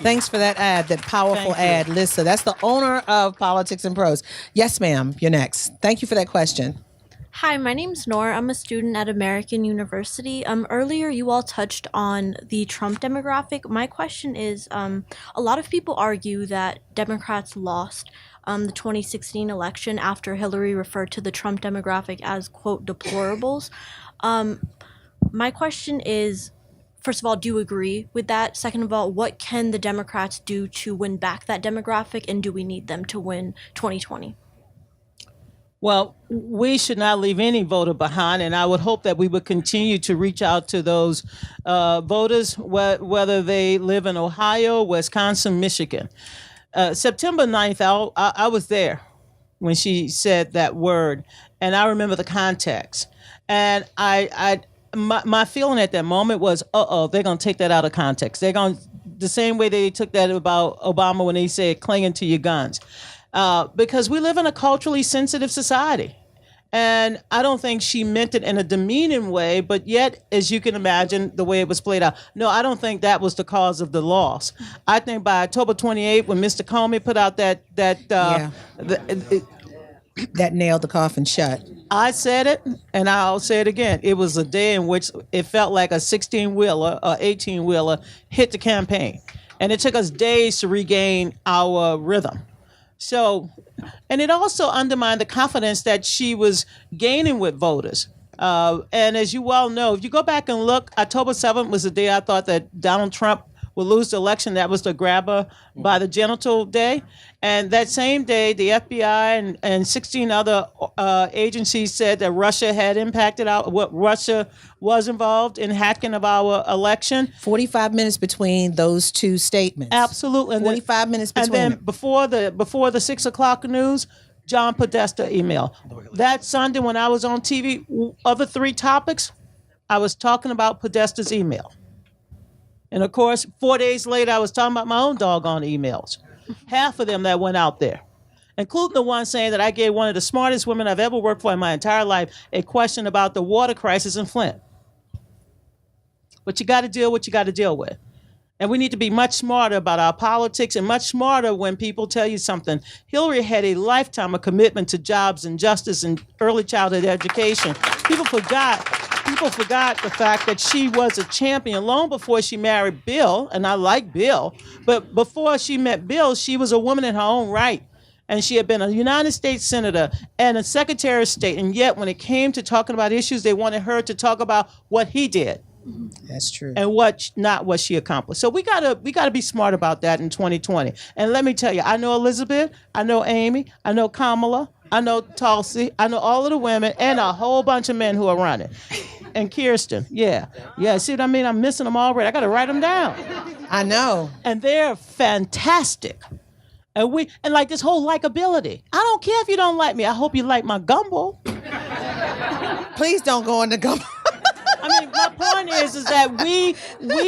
Thanks for that ad, that powerful ad, Lissa. That's the owner of Politics and Prose. Yes, ma'am, you're next. Thank you for that question. Hi, my name's Nora. I'm a student at American University. Earlier, you all touched on the Trump demographic. My question is, a lot of people argue that Democrats lost the 2016 election after Hillary referred to the Trump demographic as, quote, deplorables. My question is, first of all, do you agree with that? Second of all, what can the Democrats do to win back that demographic, and do we need them to win 2020? Well, we should not leave any voter behind, and I would hope that we would continue to reach out to those voters, whether they live in Ohio, Wisconsin, Michigan. September 9th, I was there when she said that word, and I remember the context. And my feeling at that moment was, they're going to take that out of context. They're going to, the same way they took that about Obama when they said clinging to your guns. Because we live in a culturally sensitive society. And I don't think she meant it in a demeaning way, but yet, as you can imagine, the way it was played out. No, I don't think that was the cause of the loss. I think by October 28th, when Mr. Comey put out that nailed the coffin shut. I said it, and I'll say it again. It was a day in which it felt like a 16-wheeler or 18-wheeler hit the campaign. And it took us days to regain our rhythm. So, and it also undermined the confidence that she was gaining with voters. And as you well know, if you go back and look, October 7th was the day I thought that Donald Trump would lose the election. That was the grabber by the genital day. And that same day, the FBI and 16 other agencies said that Russia had impacted Russia was involved in hacking of our election. 45 minutes between those two statements. Absolutely. 45 minutes between. And then before the 6 o'clock news, John Podesta email. That Sunday when I was on TV, other three topics, I was talking about Podesta's email. And of course, 4 days later, I was talking about my own doggone emails. Half of them that went out there, including the one saying that I gave one of the smartest women I've ever worked for in my entire life a question about the water crisis in Flint. But you got to deal with what you got to deal with. And we need to be much smarter about our politics and much smarter when people tell you something. Hillary had a lifetime of commitment to jobs and justice and early childhood education. People forgot the fact that she was a champion long before she married Bill, and I like Bill, but before she met Bill, she was a woman in her own right. And she had been a United States Senator and a Secretary of State, and yet when it came to talking about issues, they wanted her to talk about what he did. That's true. And not what she accomplished. So we gotta be smart about that in 2020. And let me tell you, I know Elizabeth, I know Amy, I know Kamala, I know Tulsi, I know all of the women, and a whole bunch of men who are running. And Kirsten, yeah. See what I mean? I'm missing them already. I gotta write them down. I know. And they're fantastic. And like this whole likability. I don't care if you don't like me. I hope you like my gumbo. Please don't go into gumbo. I mean, my point is that we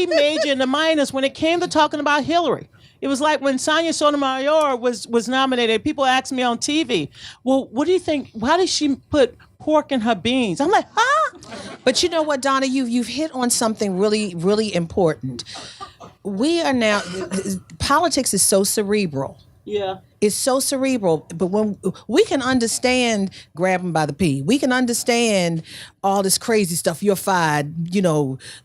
major in the minors when it came to talking about Hillary. It was like when Sonia Sotomayor was nominated, people asked me on TV, well, what do you think? Why did she put pork in her beans? I'm like, huh? But you know what, Donna, you've hit on something really, really important. We are now, politics is so cerebral. Yeah. It's so cerebral, but when we can understand grabbing by the pee, we can understand all this crazy stuff. You're fired,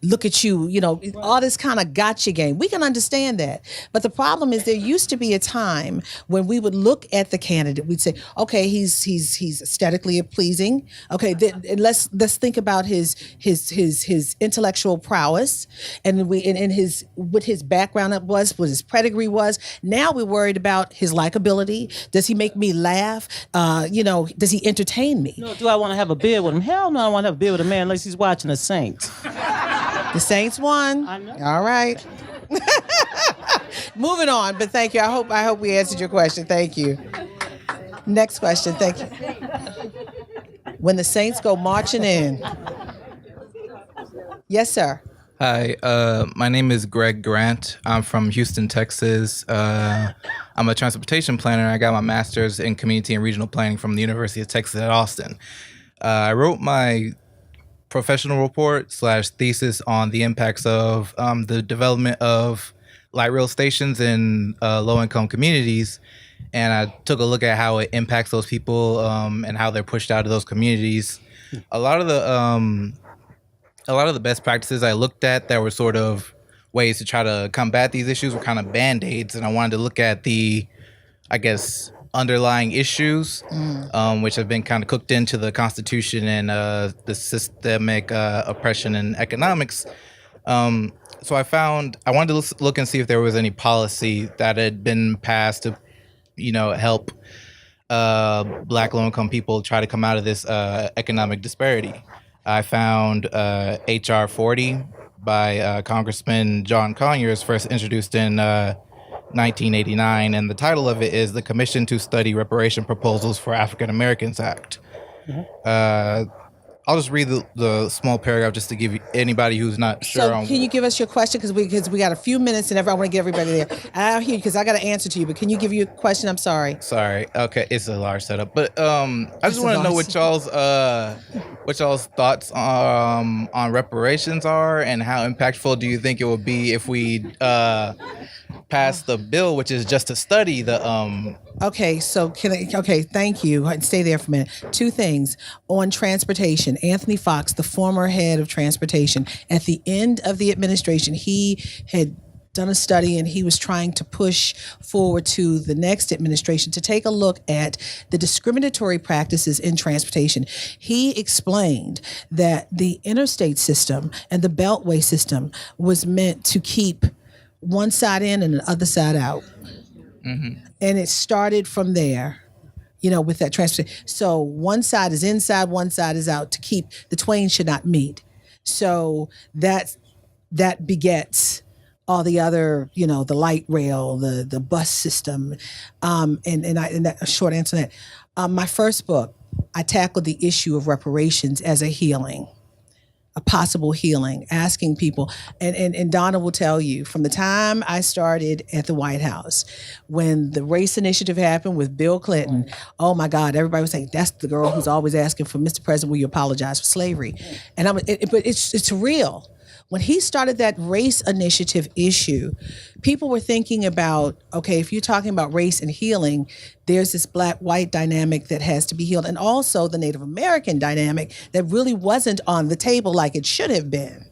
look at you, all this kind of gotcha game. We can understand that. But the problem is there used to be a time when we would look at the candidate. We'd say, okay, he's aesthetically pleasing. Okay, let's think about his intellectual prowess and what his background was, what his pedigree was. Now we're worried about his likability. Does he make me laugh? Does he entertain me? No, do I want to have a beer with him? Hell no, I want to have a beer with a man unless he's watching the Saints. The Saints won. I know. All right. Moving on, but thank you. I hope we answered your question. Thank you. Next question. Thank you. When the Saints go marching in. Yes, sir. Hi, my name is Greg Grant. I'm from Houston, Texas. I'm a transportation planner. I got my master's in community and regional planning from the University of Texas at Austin. I wrote my professional report / thesis on the impacts of the development of light rail stations in low-income communities. And I took a look at how it impacts those people and how they're pushed out of those communities. A lot of the best practices I looked at that were sort of ways to try to combat these issues were kind of band-aids. And I wanted to look at the, underlying issues, which have been kind of cooked into the Constitution and the systemic oppression and economics. So I wanted to look and see if there was any policy that had been passed to, help Black low-income people try to come out of this economic disparity. I found H.R. 40 by Congressman John Conyers, first introduced in 1989, and the title of it is the Commission to Study Reparation Proposals for African Americans Act. I'll just read the small paragraph just to give anybody who's not sure. So can you give us your question? Because we got a few minutes and I want to get everybody there. I hear you because I got to answer to you, but can you give your question? I'm sorry. Sorry. Okay, it's a large setup, but I just want to know what y'all's thoughts on reparations are, and how impactful do you think it would be if we pass the bill, which is just to study the Okay, so thank you. Stay there for a minute. Two things on transportation. Anthony Fox, the former head of transportation, at the end of the administration, he had done a study and he was trying to push forward to the next administration to take a look at the discriminatory practices in transportation. He explained that the interstate system and the beltway system was meant to keep one side in and the other side out. Mm-hmm. And it started from there, with that transportation. So one side is inside, one side is out, to keep the twain should not meet. So that begets all the other, the light rail, the bus system. And that a short answer to that. My first book, I tackled the issue of reparations as a healing. a possible healing, asking people. And Donna will tell you, from the time I started at the White House, when the race initiative happened with Bill Clinton, oh my God, everybody was saying, that's the girl who's always asking for, Mr. President, will you apologize for slavery? And but it's real. When he started that race initiative issue, people were thinking about, okay, if you're talking about race and healing, there's this black-white dynamic that has to be healed, and also the Native American dynamic that really wasn't on the table like it should have been.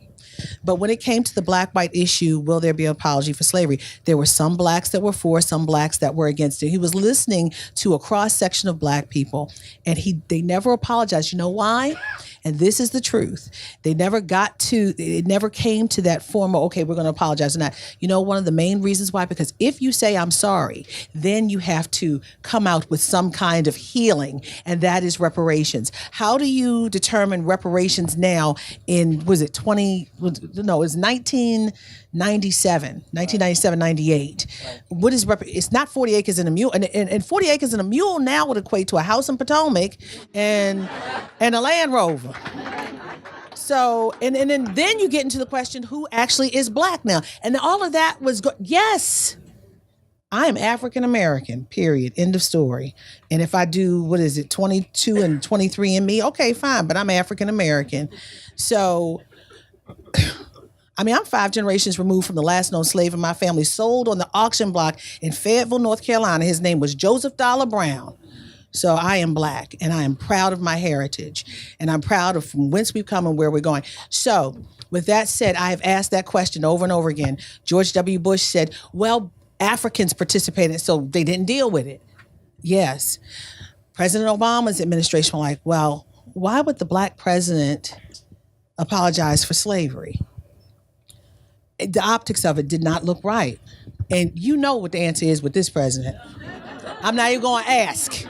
But when it came to the black-white issue, will there be an apology for slavery? There were some blacks that were for, some blacks that were against it. He was listening to a cross-section of black people, and they never apologized. You know why? And this is the truth. It never came to that formal, okay, we're going to apologize or not. You know, one of the main reasons why, because if you say I'm sorry, then you have to come out with some kind of healing, and that is reparations. How do you determine reparations now in, was it 1997, 98. What is it's not 40 acres and a mule, and 40 acres and a mule now would equate to a house in Potomac and a Land Rover. So, and then you get into the question, who actually is black now? And all of that was, yes, I am African American, period, end of story. And if I do, 22 and 23 in me, okay, fine, but I'm African American. So, I mean, I'm 5 generations removed from the last known slave in my family, sold on the auction block in Fayetteville, North Carolina. His name was Joseph Dollar Brown. So I am black, and I am proud of my heritage, and I'm proud of from whence we've come and where we're going. So with that said, I have asked that question over and over again. George W. Bush said, well, Africans participated, so they didn't deal with it. Yes. President Obama's administration were like, well, why would the black president apologize for slavery? The optics of it did not look right. And you know what the answer is with this president. I'm not even going to ask.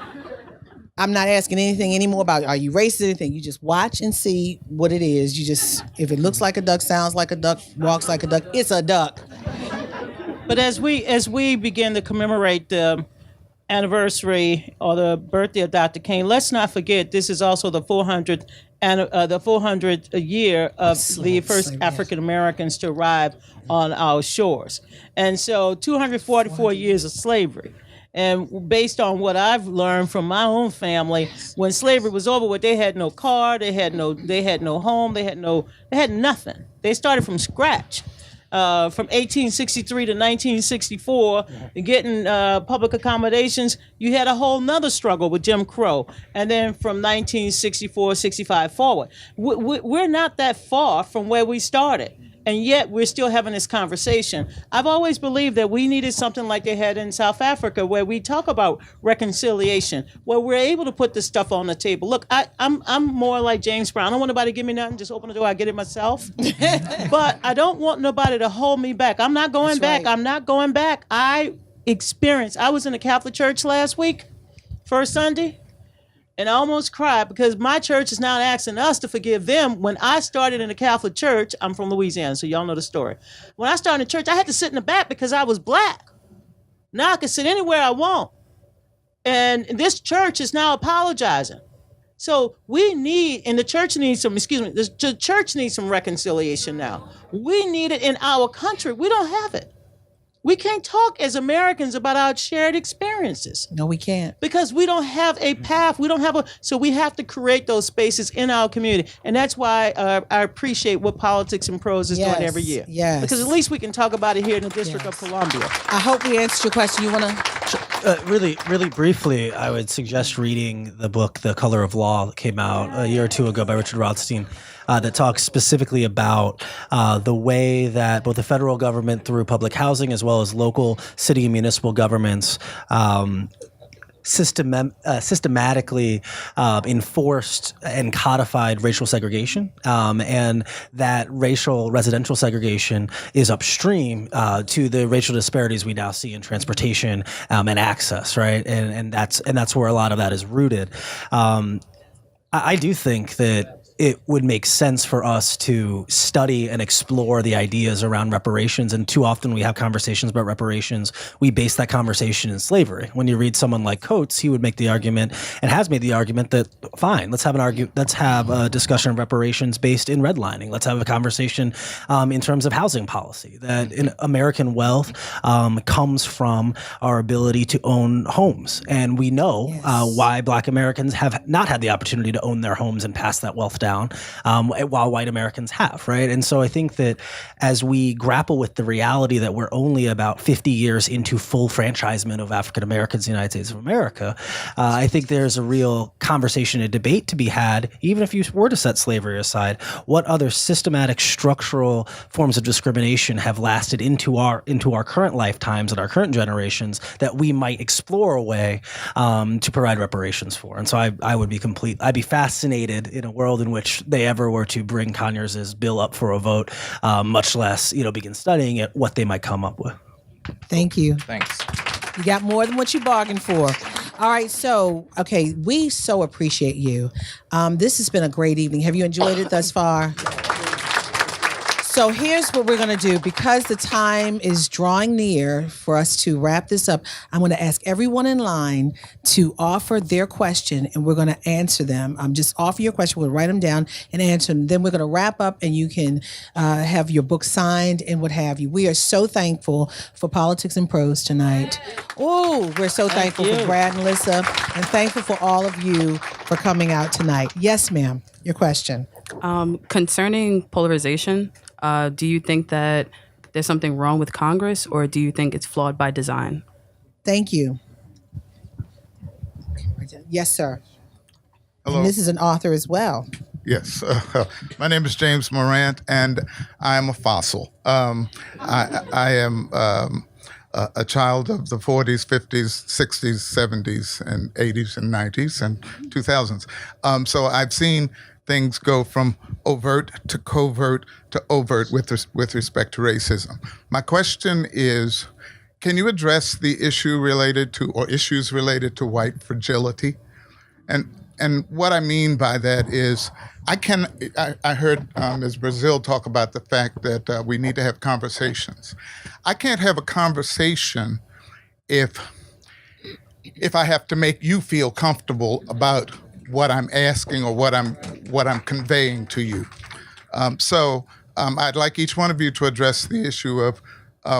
I'm not asking anything anymore about, are you racist or anything? You just watch and see what it is. You just, if it looks like a duck, sounds like a duck, walks like a duck, it's a duck. But as we begin to commemorate the anniversary or the birthday of Dr. King, let's not forget this is also the 400th year of the first African Americans to arrive on our shores, and so 244 years of slavery. And based on what I've learned from my own family, when slavery was over with, they had no car, they had no home, they had nothing. They started from scratch. From 1863 to 1964, getting public accommodations, you had a whole nother struggle with Jim Crow. And then from 1964, 65 forward. We're not that far from where we started. And yet we're still having this conversation. I've always believed that we needed something like they had in South Africa, where we talk about reconciliation, where we're able to put this stuff on the table. Look, I'm more like James Brown. I don't want nobody to give me nothing. Just open the door, I get it myself. But I don't want nobody to hold me back. I'm not going back. Right. I'm not going back. I was in the Catholic Church last week, first Sunday. And I almost cried because my church is now asking us to forgive them. When I started in the Catholic Church, I'm from Louisiana, so y'all know the story. When I started in church, I had to sit in the back because I was black. Now I can sit anywhere I want. And this church is now apologizing. So the church needs some reconciliation now. We need it in our country. We don't have it. We can't talk as Americans about our shared experiences. No, we can't. Because we don't have a path. So we have to create those spaces in our community. And that's why I appreciate what Politics and Prose is doing every year. Yes. Because at least we can talk about it here in the District of Columbia. I hope we answered your question. You want to? Really briefly, I would suggest reading the book, The Color of Law, that came out a year or two ago by Richard Rothstein. That talks specifically about the way that both the federal government through public housing as well as local city and municipal governments systematically enforced and codified racial segregation, and that racial residential segregation is upstream to the racial disparities we now see in transportation and access, right? And that's where a lot of that is rooted. I do think that it would make sense for us to study and explore the ideas around reparations. And too often we have conversations about reparations. We base that conversation in slavery. When you read someone like Coates, he would make the argument and has made the argument that fine, let's have a discussion of reparations based in redlining. Let's have a conversation in terms of housing policy, that in American wealth comes from our ability to own homes. And we know why Black Americans have not had the opportunity to own their homes and pass that wealth down, while white Americans have, right? And so I think that as we grapple with the reality that we're only about 50 years into full franchisement of African Americans in the United States of America, I think there's a real conversation and debate to be had, even if you were to set slavery aside. What other systematic structural forms of discrimination have lasted into our current lifetimes and our current generations that we might explore a way to provide reparations for? And so I'd be fascinated in a world in which they ever were to bring Conyers' bill up for a vote, much less, begin studying it, what they might come up with. Thank you. Thanks. You got more than what you bargained for. All right, so, okay, we so appreciate you. This has been a great evening. Have you enjoyed it thus far? So here's what we're going to do. Because the time is drawing near for us to wrap this up, I'm going to ask everyone in line to offer their question, and we're going to answer them. Just offer your question. We'll write them down and answer them. Then we're going to wrap up, and you can have your book signed and what have you. We are so thankful for Politics and Prose tonight. Oh, we're so thankful for Brad and Lissa, and thankful for all of you for coming out tonight. Yes, ma'am. Your question. Concerning polarization, do you think that there's something wrong with Congress, or do you think it's flawed by design? Thank you. Yes, sir. Hello. And this is an author as well. Yes. My name is James Morant, and I am a fossil. I am a child of the 40s, 50s, 60s, 70s, and 80s, and 90s, and 2000s. So I've seen things go from overt to covert to overt with respect to racism. My question is, can you address the issue related to, or issues related to, white fragility? And what I mean by that is, I heard Ms. Brazil talk about the fact that we need to have conversations. I can't have a conversation if I have to make you feel comfortable about what I'm asking or what I'm conveying to you. So I'd like each one of you to address the issue of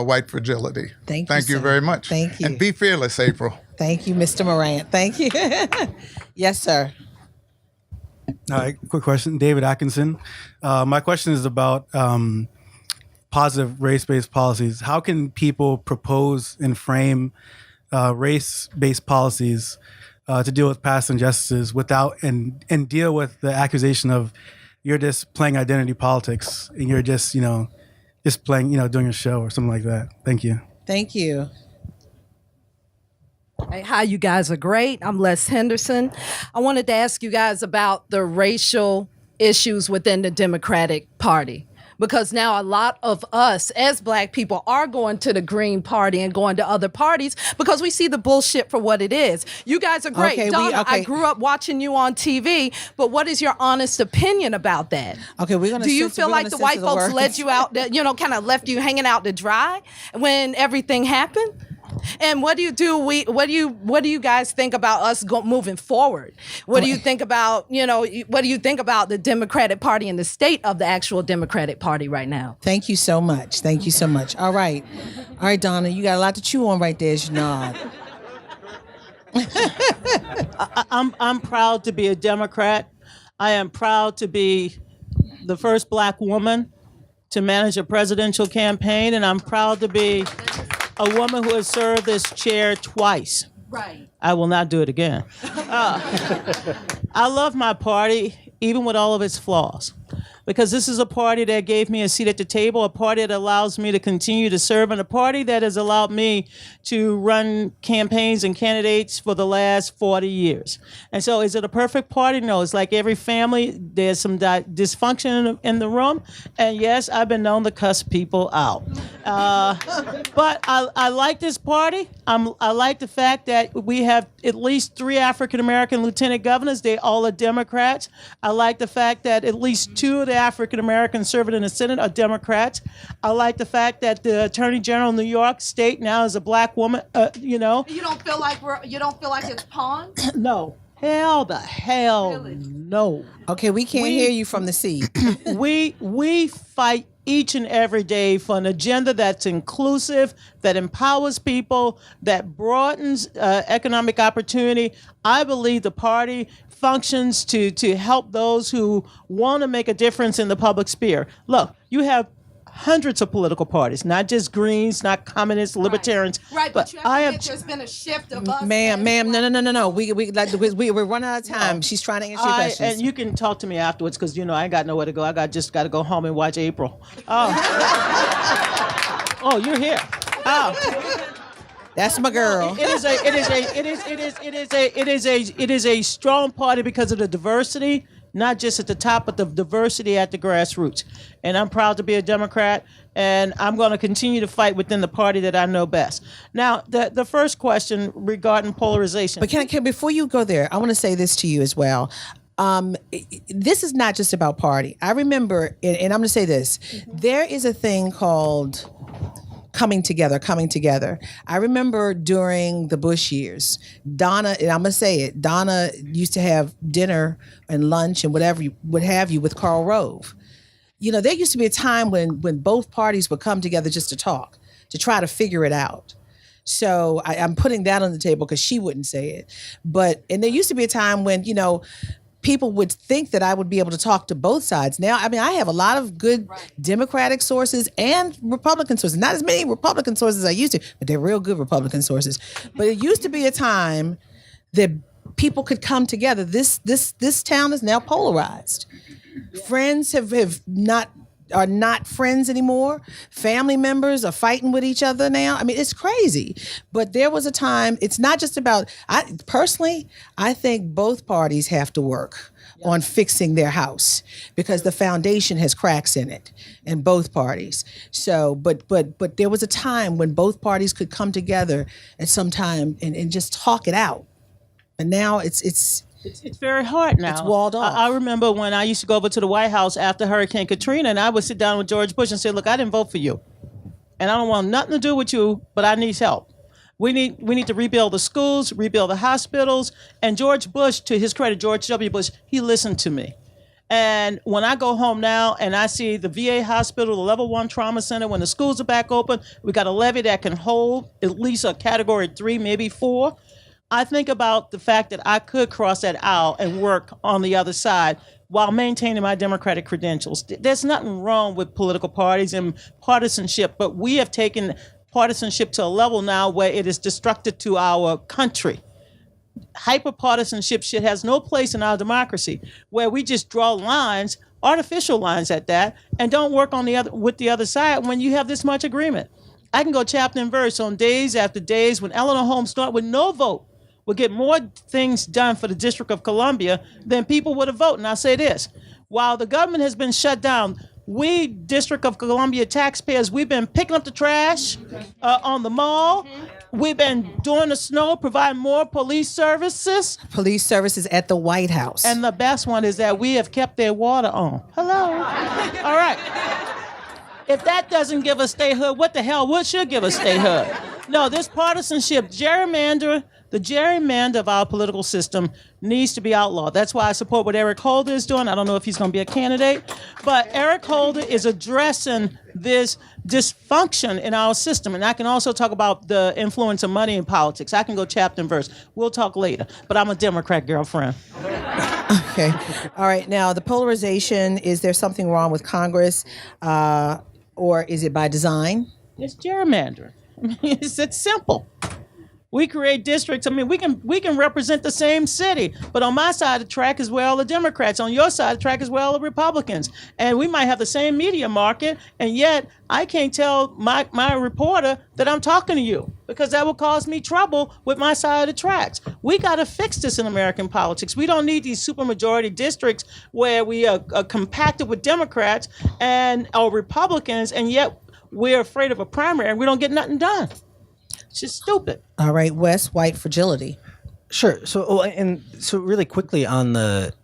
white fragility. Thank you very much. Thank you. And be fearless, April. Thank you, Mr. Morant. Thank you. Yes, sir. All right, quick question. David Atkinson. My question is about positive race-based policies. How can people propose and frame race-based policies to deal with past injustices without and deal with the accusation of you're just playing identity politics and you're just playing, doing a show or something like that? Thank you. Thank you. Hey, hi, you guys are great. I'm Les Henderson. I wanted to ask you guys about the racial issues within the Democratic Party. Because now a lot of us as Black people are going to the Green Party and going to other parties because we see the bullshit for what it is. You guys are great. Donna, I grew up watching you on TV, but what is your honest opinion about that? Okay, we're going to. Do you feel like the white folks led you out, kind of left you hanging out to dry when everything happened? And what do you do? What do you guys think about us moving forward? What do you think about what do you think about the Democratic Party and the state of the actual Democratic Party right now? Thank you so much. Thank you so much. All right, Donna, you got a lot to chew on right there as you nod. I'm proud to be a Democrat. I am proud to be the first Black woman to manage a presidential campaign, and I'm proud to be a woman who has served this chair twice. Right. I will not do it again. I love my party, even with all of its flaws. because this is a party that gave me a seat at the table, a party that allows me to continue to serve, and a party that has allowed me to run campaigns and candidates for the last 40 years. And so is it a perfect party? No, it's like every family, there's some dysfunction in the room. And yes, I've been known to cuss people out. But I like this party. I like the fact that we have at least 3 African-American lieutenant governors. They all are Democrats. I like the fact that at least 2 of the African-Americans serving in the Senate are Democrats. I like the fact that the Attorney General of New York State now is a black woman, You don't feel like it's pawns? No. Hell no. Okay, we can't hear you from the seat. we fight each and every day for an agenda that's inclusive, that empowers people, that broadens economic opportunity. I believe the party functions to help those who want to make a difference in the public sphere. Look, you have hundreds of political parties, not just Greens, not communists, libertarians. Right, but there's been a shift of us. Ma'am, no. We're running out of time. She's trying to answer your questions. And you can talk to me afterwards because I ain't got nowhere to go. I just got to go home and watch April. Oh, you're here. Oh. That's my girl. It is a strong party because of the diversity, not just at the top, but the diversity at the grassroots. And I'm proud to be a Democrat, and I'm going to continue to fight within the party that I know best. Now, the first question regarding polarization. But can before you go there, I want to say this to you as well. This is not just about party. I remember, and I'm going to say this, there is a thing called coming together. I remember during the Bush years, Donna, and I'm going to say it, Donna used to have dinner and lunch and what have you with Karl Rove. There used to be a time when both parties would come together just to talk, to try to figure it out. So I'm putting that on the table because she wouldn't say it. And there used to be a time when, people would think that I would be able to talk to both sides. Now, I have a lot of good Democratic sources and Republican sources. Not as many Republican sources as I used to, but they're real good Republican sources. But it used to be a time that people could come together. This town is now polarized. Friends are not friends anymore. Family members are fighting with each other now. It's crazy. But there was a time, it's not just about, I think both parties have to work on fixing their house because the foundation has cracks in it in both parties. So, but there was a time when both parties could come together at some time and just talk it out. And now it's very hard now. It's walled off. I remember when I used to go over to the White House after Hurricane Katrina, and I would sit down with George Bush and say, look, I didn't vote for you. And I don't want nothing to do with you, but I need help. We need to rebuild the schools, rebuild the hospitals. And George Bush, to his credit, George W. Bush, he listened to me. And when I go home now and I see the VA hospital, the level 1 trauma center, when the schools are back open, we got a levee that can hold at least a category 3, maybe 4. I think about the fact that I could cross that aisle and work on the other side while maintaining my Democratic credentials. There's nothing wrong with political parties and partisanship, but we have taken partisanship to a level now where it is destructive to our country. Hyper-partisanship shit has no place in our democracy, where we just draw lines, artificial lines at that, and don't work with the other side when you have this much agreement. I can go chapter and verse on days after days when Eleanor Holmes thought with no vote would get more things done for the District of Columbia than people would have voted. And I'll say this, while the government has been shut down, we, District of Columbia taxpayers, we've been picking up the trash on the mall. We've been doing the snow, providing more police services. Police services at the White House. And the best one is that we have kept their water on. Hello. All right. If that doesn't give us statehood, what the hell should give us statehood? No, this partisanship, the gerrymander of our political system needs to be outlawed. That's why I support what Eric Holder is doing. I don't know if he's going to be a candidate, but Eric Holder is addressing this dysfunction in our system. And I can also talk about the influence of money in politics. I can go chapter and verse. We'll talk later, but I'm a Democrat, girlfriend. Okay. All right. Now, the polarization, is there something wrong with Congress or is it by design? It's gerrymandering. It's simple. We create districts. I mean, we can represent the same city, but on my side of the track is where all the Democrats, on your side of the track is where all the Republicans. And we might have the same media market, and yet I can't tell my reporter that I'm talking to you, because that will cause me trouble with my side of the tracks. We got to fix this in American politics. We don't need these supermajority districts where we are compacted with Democrats or Republicans, and yet we're afraid of a primary and we don't get nothing done. It's just stupid. All right, Wes, white fragility. Sure. So really quickly on the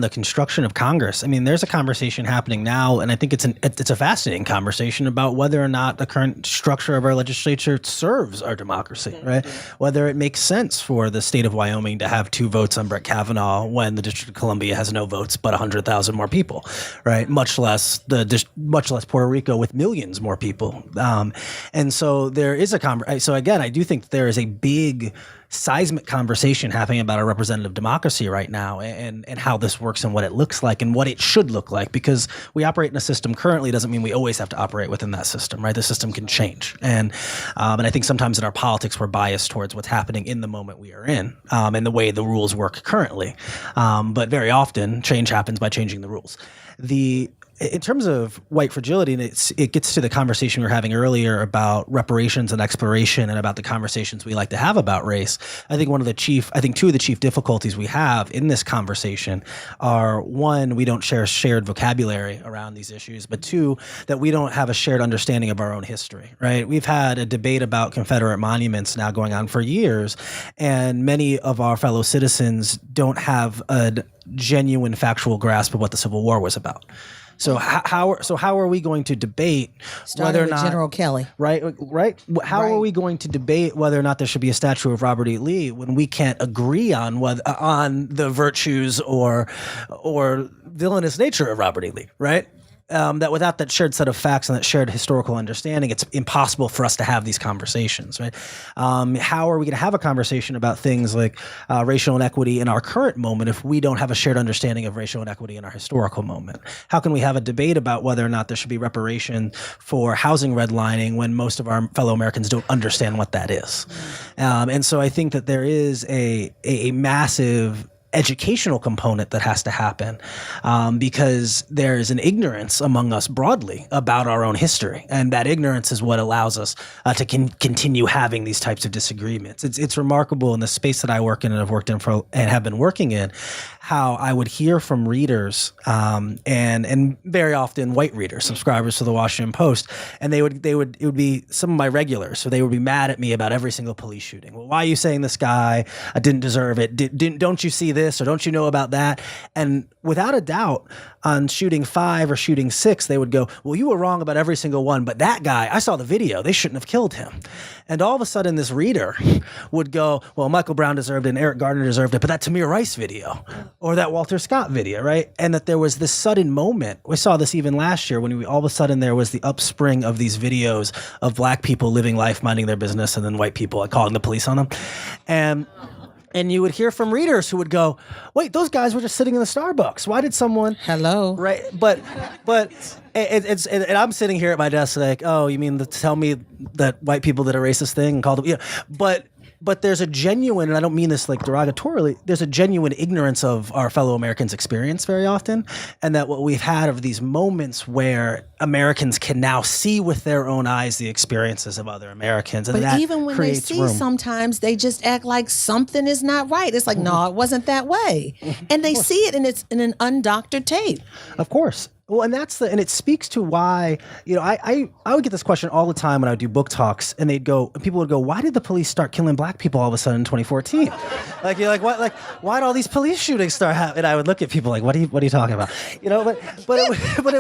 construction of Congress, I mean, there's a conversation happening now, and I think it's a fascinating conversation about whether or not the current structure of our legislature serves our democracy, right? Whether it makes sense for the state of Wyoming to have 2 votes on Brett Kavanaugh when the District of Columbia has no votes but 100,000 more people, right? Much less Puerto Rico with millions more people, and so there is a so again, I do think there is a big seismic conversation happening about our representative democracy right now, and how this works and what it looks like and what it should look like, because we operate in a system currently doesn't mean we always have to operate within that system, right? The system can change. And I think sometimes in our politics, we're biased towards what's happening in the moment we are in, and the way the rules work currently. But very often change happens by changing the rules. In terms of white fragility, and it gets to the conversation we were having earlier about reparations and exploration, and about the conversations we like to have about race. I think two of the chief difficulties we have in this conversation are, one, we don't share a shared vocabulary around these issues, but two, that we don't have a shared understanding of our own history, right? We've had a debate about Confederate monuments now going on for years, and many of our fellow citizens don't have a genuine factual grasp of what the Civil War was about. So how are we going to debate whether or not General Kelly, right? How are we going to debate whether or not there should be a statue of Robert E. Lee when we can't agree on the virtues or villainous nature of Robert E. Lee, right? That without that shared set of facts and that shared historical understanding, it's impossible for us to have these conversations, right? How are we going to have a conversation about things like racial inequity in our current moment if we don't have a shared understanding of racial inequity in our historical moment? How can we have a debate about whether or not there should be reparation for housing redlining when most of our fellow Americans don't understand what that is? And so I think that there is a massive educational component that has to happen, because there is an ignorance among us broadly about our own history, and that ignorance is what allows us to continue having these types of disagreements. It's remarkable in the space that I work in and have worked in and have been working in, how I would hear from readers, and very often white readers, subscribers to the Washington Post, and it would be some of my regulars, so they would be mad at me about every single police shooting. Well, why are you saying this guy didn't deserve it? Don't you see this, or don't you know about that? And without a doubt, on shooting 5 or shooting 6, they would go, well, you were wrong about every single one, but that guy, I saw the video, they shouldn't have killed him. And all of a sudden this reader would go, well, Michael Brown deserved it and Eric Gardner deserved it, but that Tamir Rice video or that Walter Scott video, right? And that there was this sudden moment. We saw this even last year when all of a sudden there was the upspring of these videos of black people living life, minding their business, and then white people calling the police on them. And you would hear from readers who would go, wait, those guys were just sitting in the Starbucks. Why did someone... Hello. Right. But and I'm sitting here at my desk like, oh, you mean to tell me that white people did a racist thing and called them... Yeah. But there's a genuine, and I don't mean this like derogatorily, there's a genuine ignorance of our fellow Americans' experience very often, and that what we've had of these moments where Americans can now see with their own eyes the experiences of other Americans. And but even when they see, sometimes they just act like something is not right. It's like, no, it wasn't that way. And they see it, and it's in an undoctored tape. Of course. Well, and it speaks to why, I would get this question all the time when I would do book talks, and people would go, why did the police start killing black people all of a sudden in 2014? Like, you're like, what? Like, why did all these police shootings start happening? And I would look at people like, what are you talking about? But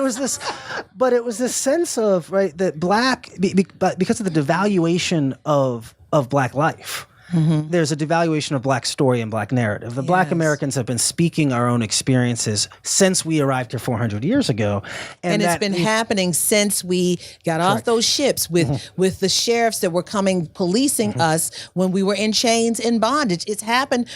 it was this sense of, right, that because of the devaluation of black life. Mm-hmm. There's a devaluation of black story and black narrative. The black Americans have been speaking our own experiences since we arrived here 400 years ago. And it's been happening since we got off those ships with the sheriffs that were coming policing us when we were in chains in bondage. It's happened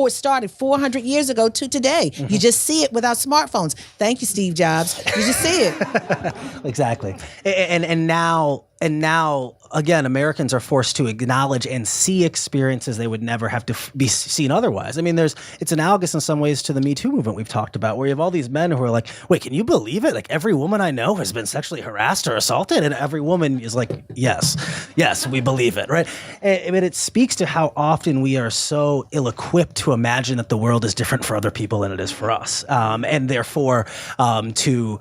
started 400 years ago to today. You just see it with our smartphones. Thank you, Steve Jobs. You just see it. Exactly. And now, again, Americans are forced to acknowledge and see experiences they would never have to be seen otherwise. I mean, it's analogous in some ways to the Me Too movement we've talked about, where you have all these men who are like, wait, can you believe it? Like, every woman I know has been sexually harassed or assaulted, and every woman is like, yes, we believe it, right? But it speaks to how often we are so ill-equipped to imagine that the world is different for other people than it is for us, and therefore to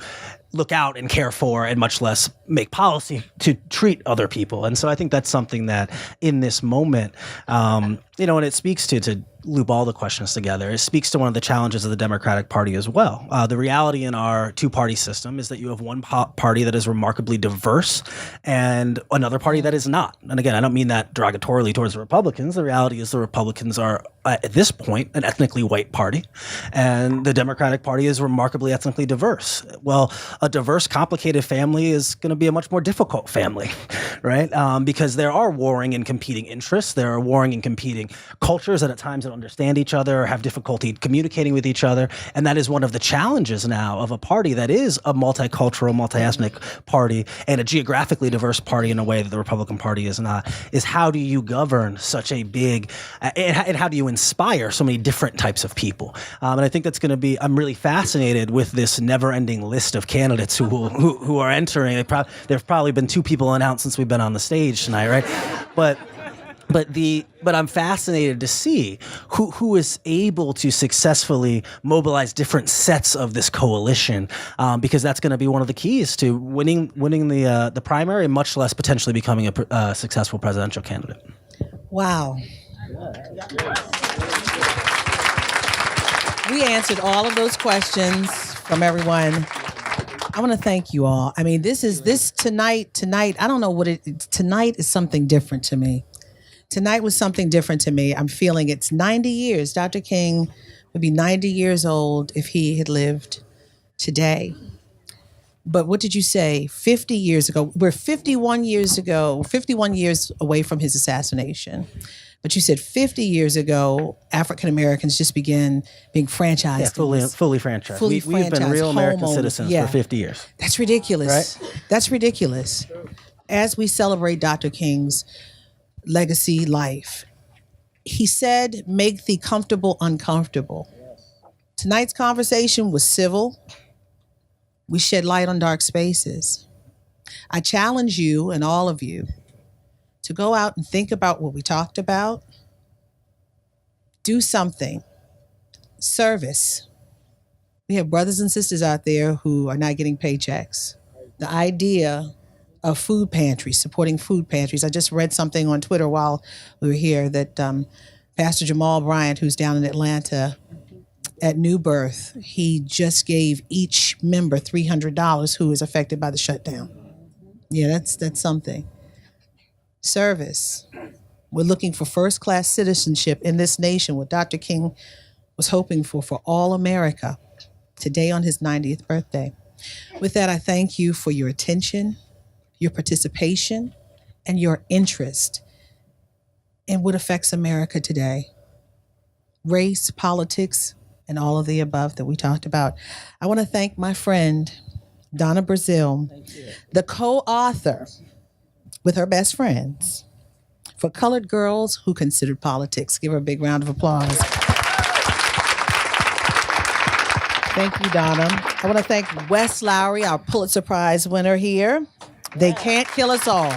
look out and care for, and much less make policy to treat other people. And so I think that's something that in this moment, and it speaks to loop all the questions together, it speaks to one of the challenges of the Democratic Party as well. The reality in our two-party system is that you have one party that is remarkably diverse and another party that is not. And again, I don't mean that derogatorily towards the Republicans. The reality is the Republicans are, at this point, an ethnically white party, and the Democratic Party is remarkably ethnically diverse. Well, a diverse, complicated family is going to be a much more difficult family, right? Because there are warring and competing interests. There are warring and competing cultures that at times don't understand each other or have difficulty communicating with each other. And that is one of the challenges now of a party that is a multicultural, multi-ethnic party and a geographically diverse party in a way that the Republican Party is not, is how do you govern such a big, and how do you inspire so many different types of people? And I think that's going to be, I'm really fascinated with this never-ending list of candidates who are entering. There've probably been 2 people announced since we've been on the stage tonight, right? But I'm fascinated to see who is able to successfully mobilize different sets of this coalition, because that's going to be one of the keys to winning the primary, and much less potentially becoming a successful presidential candidate. Wow. We answered all of those questions from everyone. I want to thank you all. I mean, tonight, I don't know tonight is something different to me. Tonight was something different to me. I'm feeling it's 90 years. Dr. King would be 90 years old if he had lived today. But what did you say? 50 years ago. We're 51 years away from his assassination. But you said 50 years ago, African Americans just began being franchised. Yeah, fully franchised. We've been real American citizens for 50 years. That's ridiculous. Right? That's ridiculous. As we celebrate Dr. King's legacy life, he said, make the comfortable uncomfortable. Tonight's conversation was civil. We shed light on dark spaces. I challenge you and all of you to go out and think about what we talked about. Do something. Service. We have brothers and sisters out there who are not getting paychecks. The idea of food pantries, supporting food pantries. I just read something on Twitter while we were here that Pastor Jamal Bryant, who's down in Atlanta at New Birth, he just gave each member $300 who is affected by the shutdown. Yeah, that's something. Service. We're looking for first-class citizenship in this nation, what Dr. King was hoping for all America, today on his 90th birthday. With that, I thank you for your attention, your participation, and your interest in what affects America today. Race, politics, and all of the above that we talked about. I want to thank my friend, Donna Brazil, the co-author with her best friends for Colored Girls Who Considered Politics. Give her a big round of applause. Thank you, Donna. I want to thank Wes Lowry, our Pulitzer Prize winner here. They can't kill us all.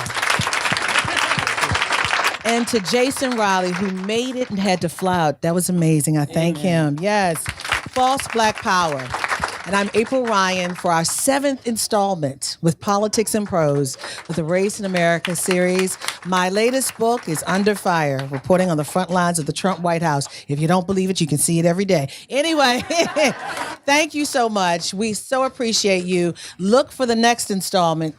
And to Jason Riley, who made it and had to fly out. That was amazing. I thank him. Yes. False Black Power. And I'm April Ryan for our 7th installment with Politics and Prose with the Race in America series. My latest book is Under Fire, reporting on the front lines of the Trump White House. If you don't believe it, you can see it every day. Anyway, thank you so much. We so appreciate you. Look for the next installment.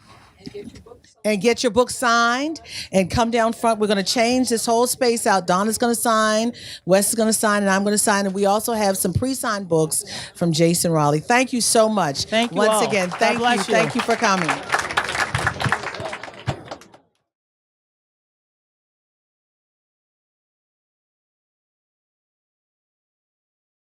And get your book signed and come down front. We're going to change this whole space out. Donna's going to sign, Wes is going to sign, and I'm going to sign. And we also have some pre-signed books from Jason Raleigh. Thank you so much. Thank you Once all. again, God thank you. bless you. Thank you for coming.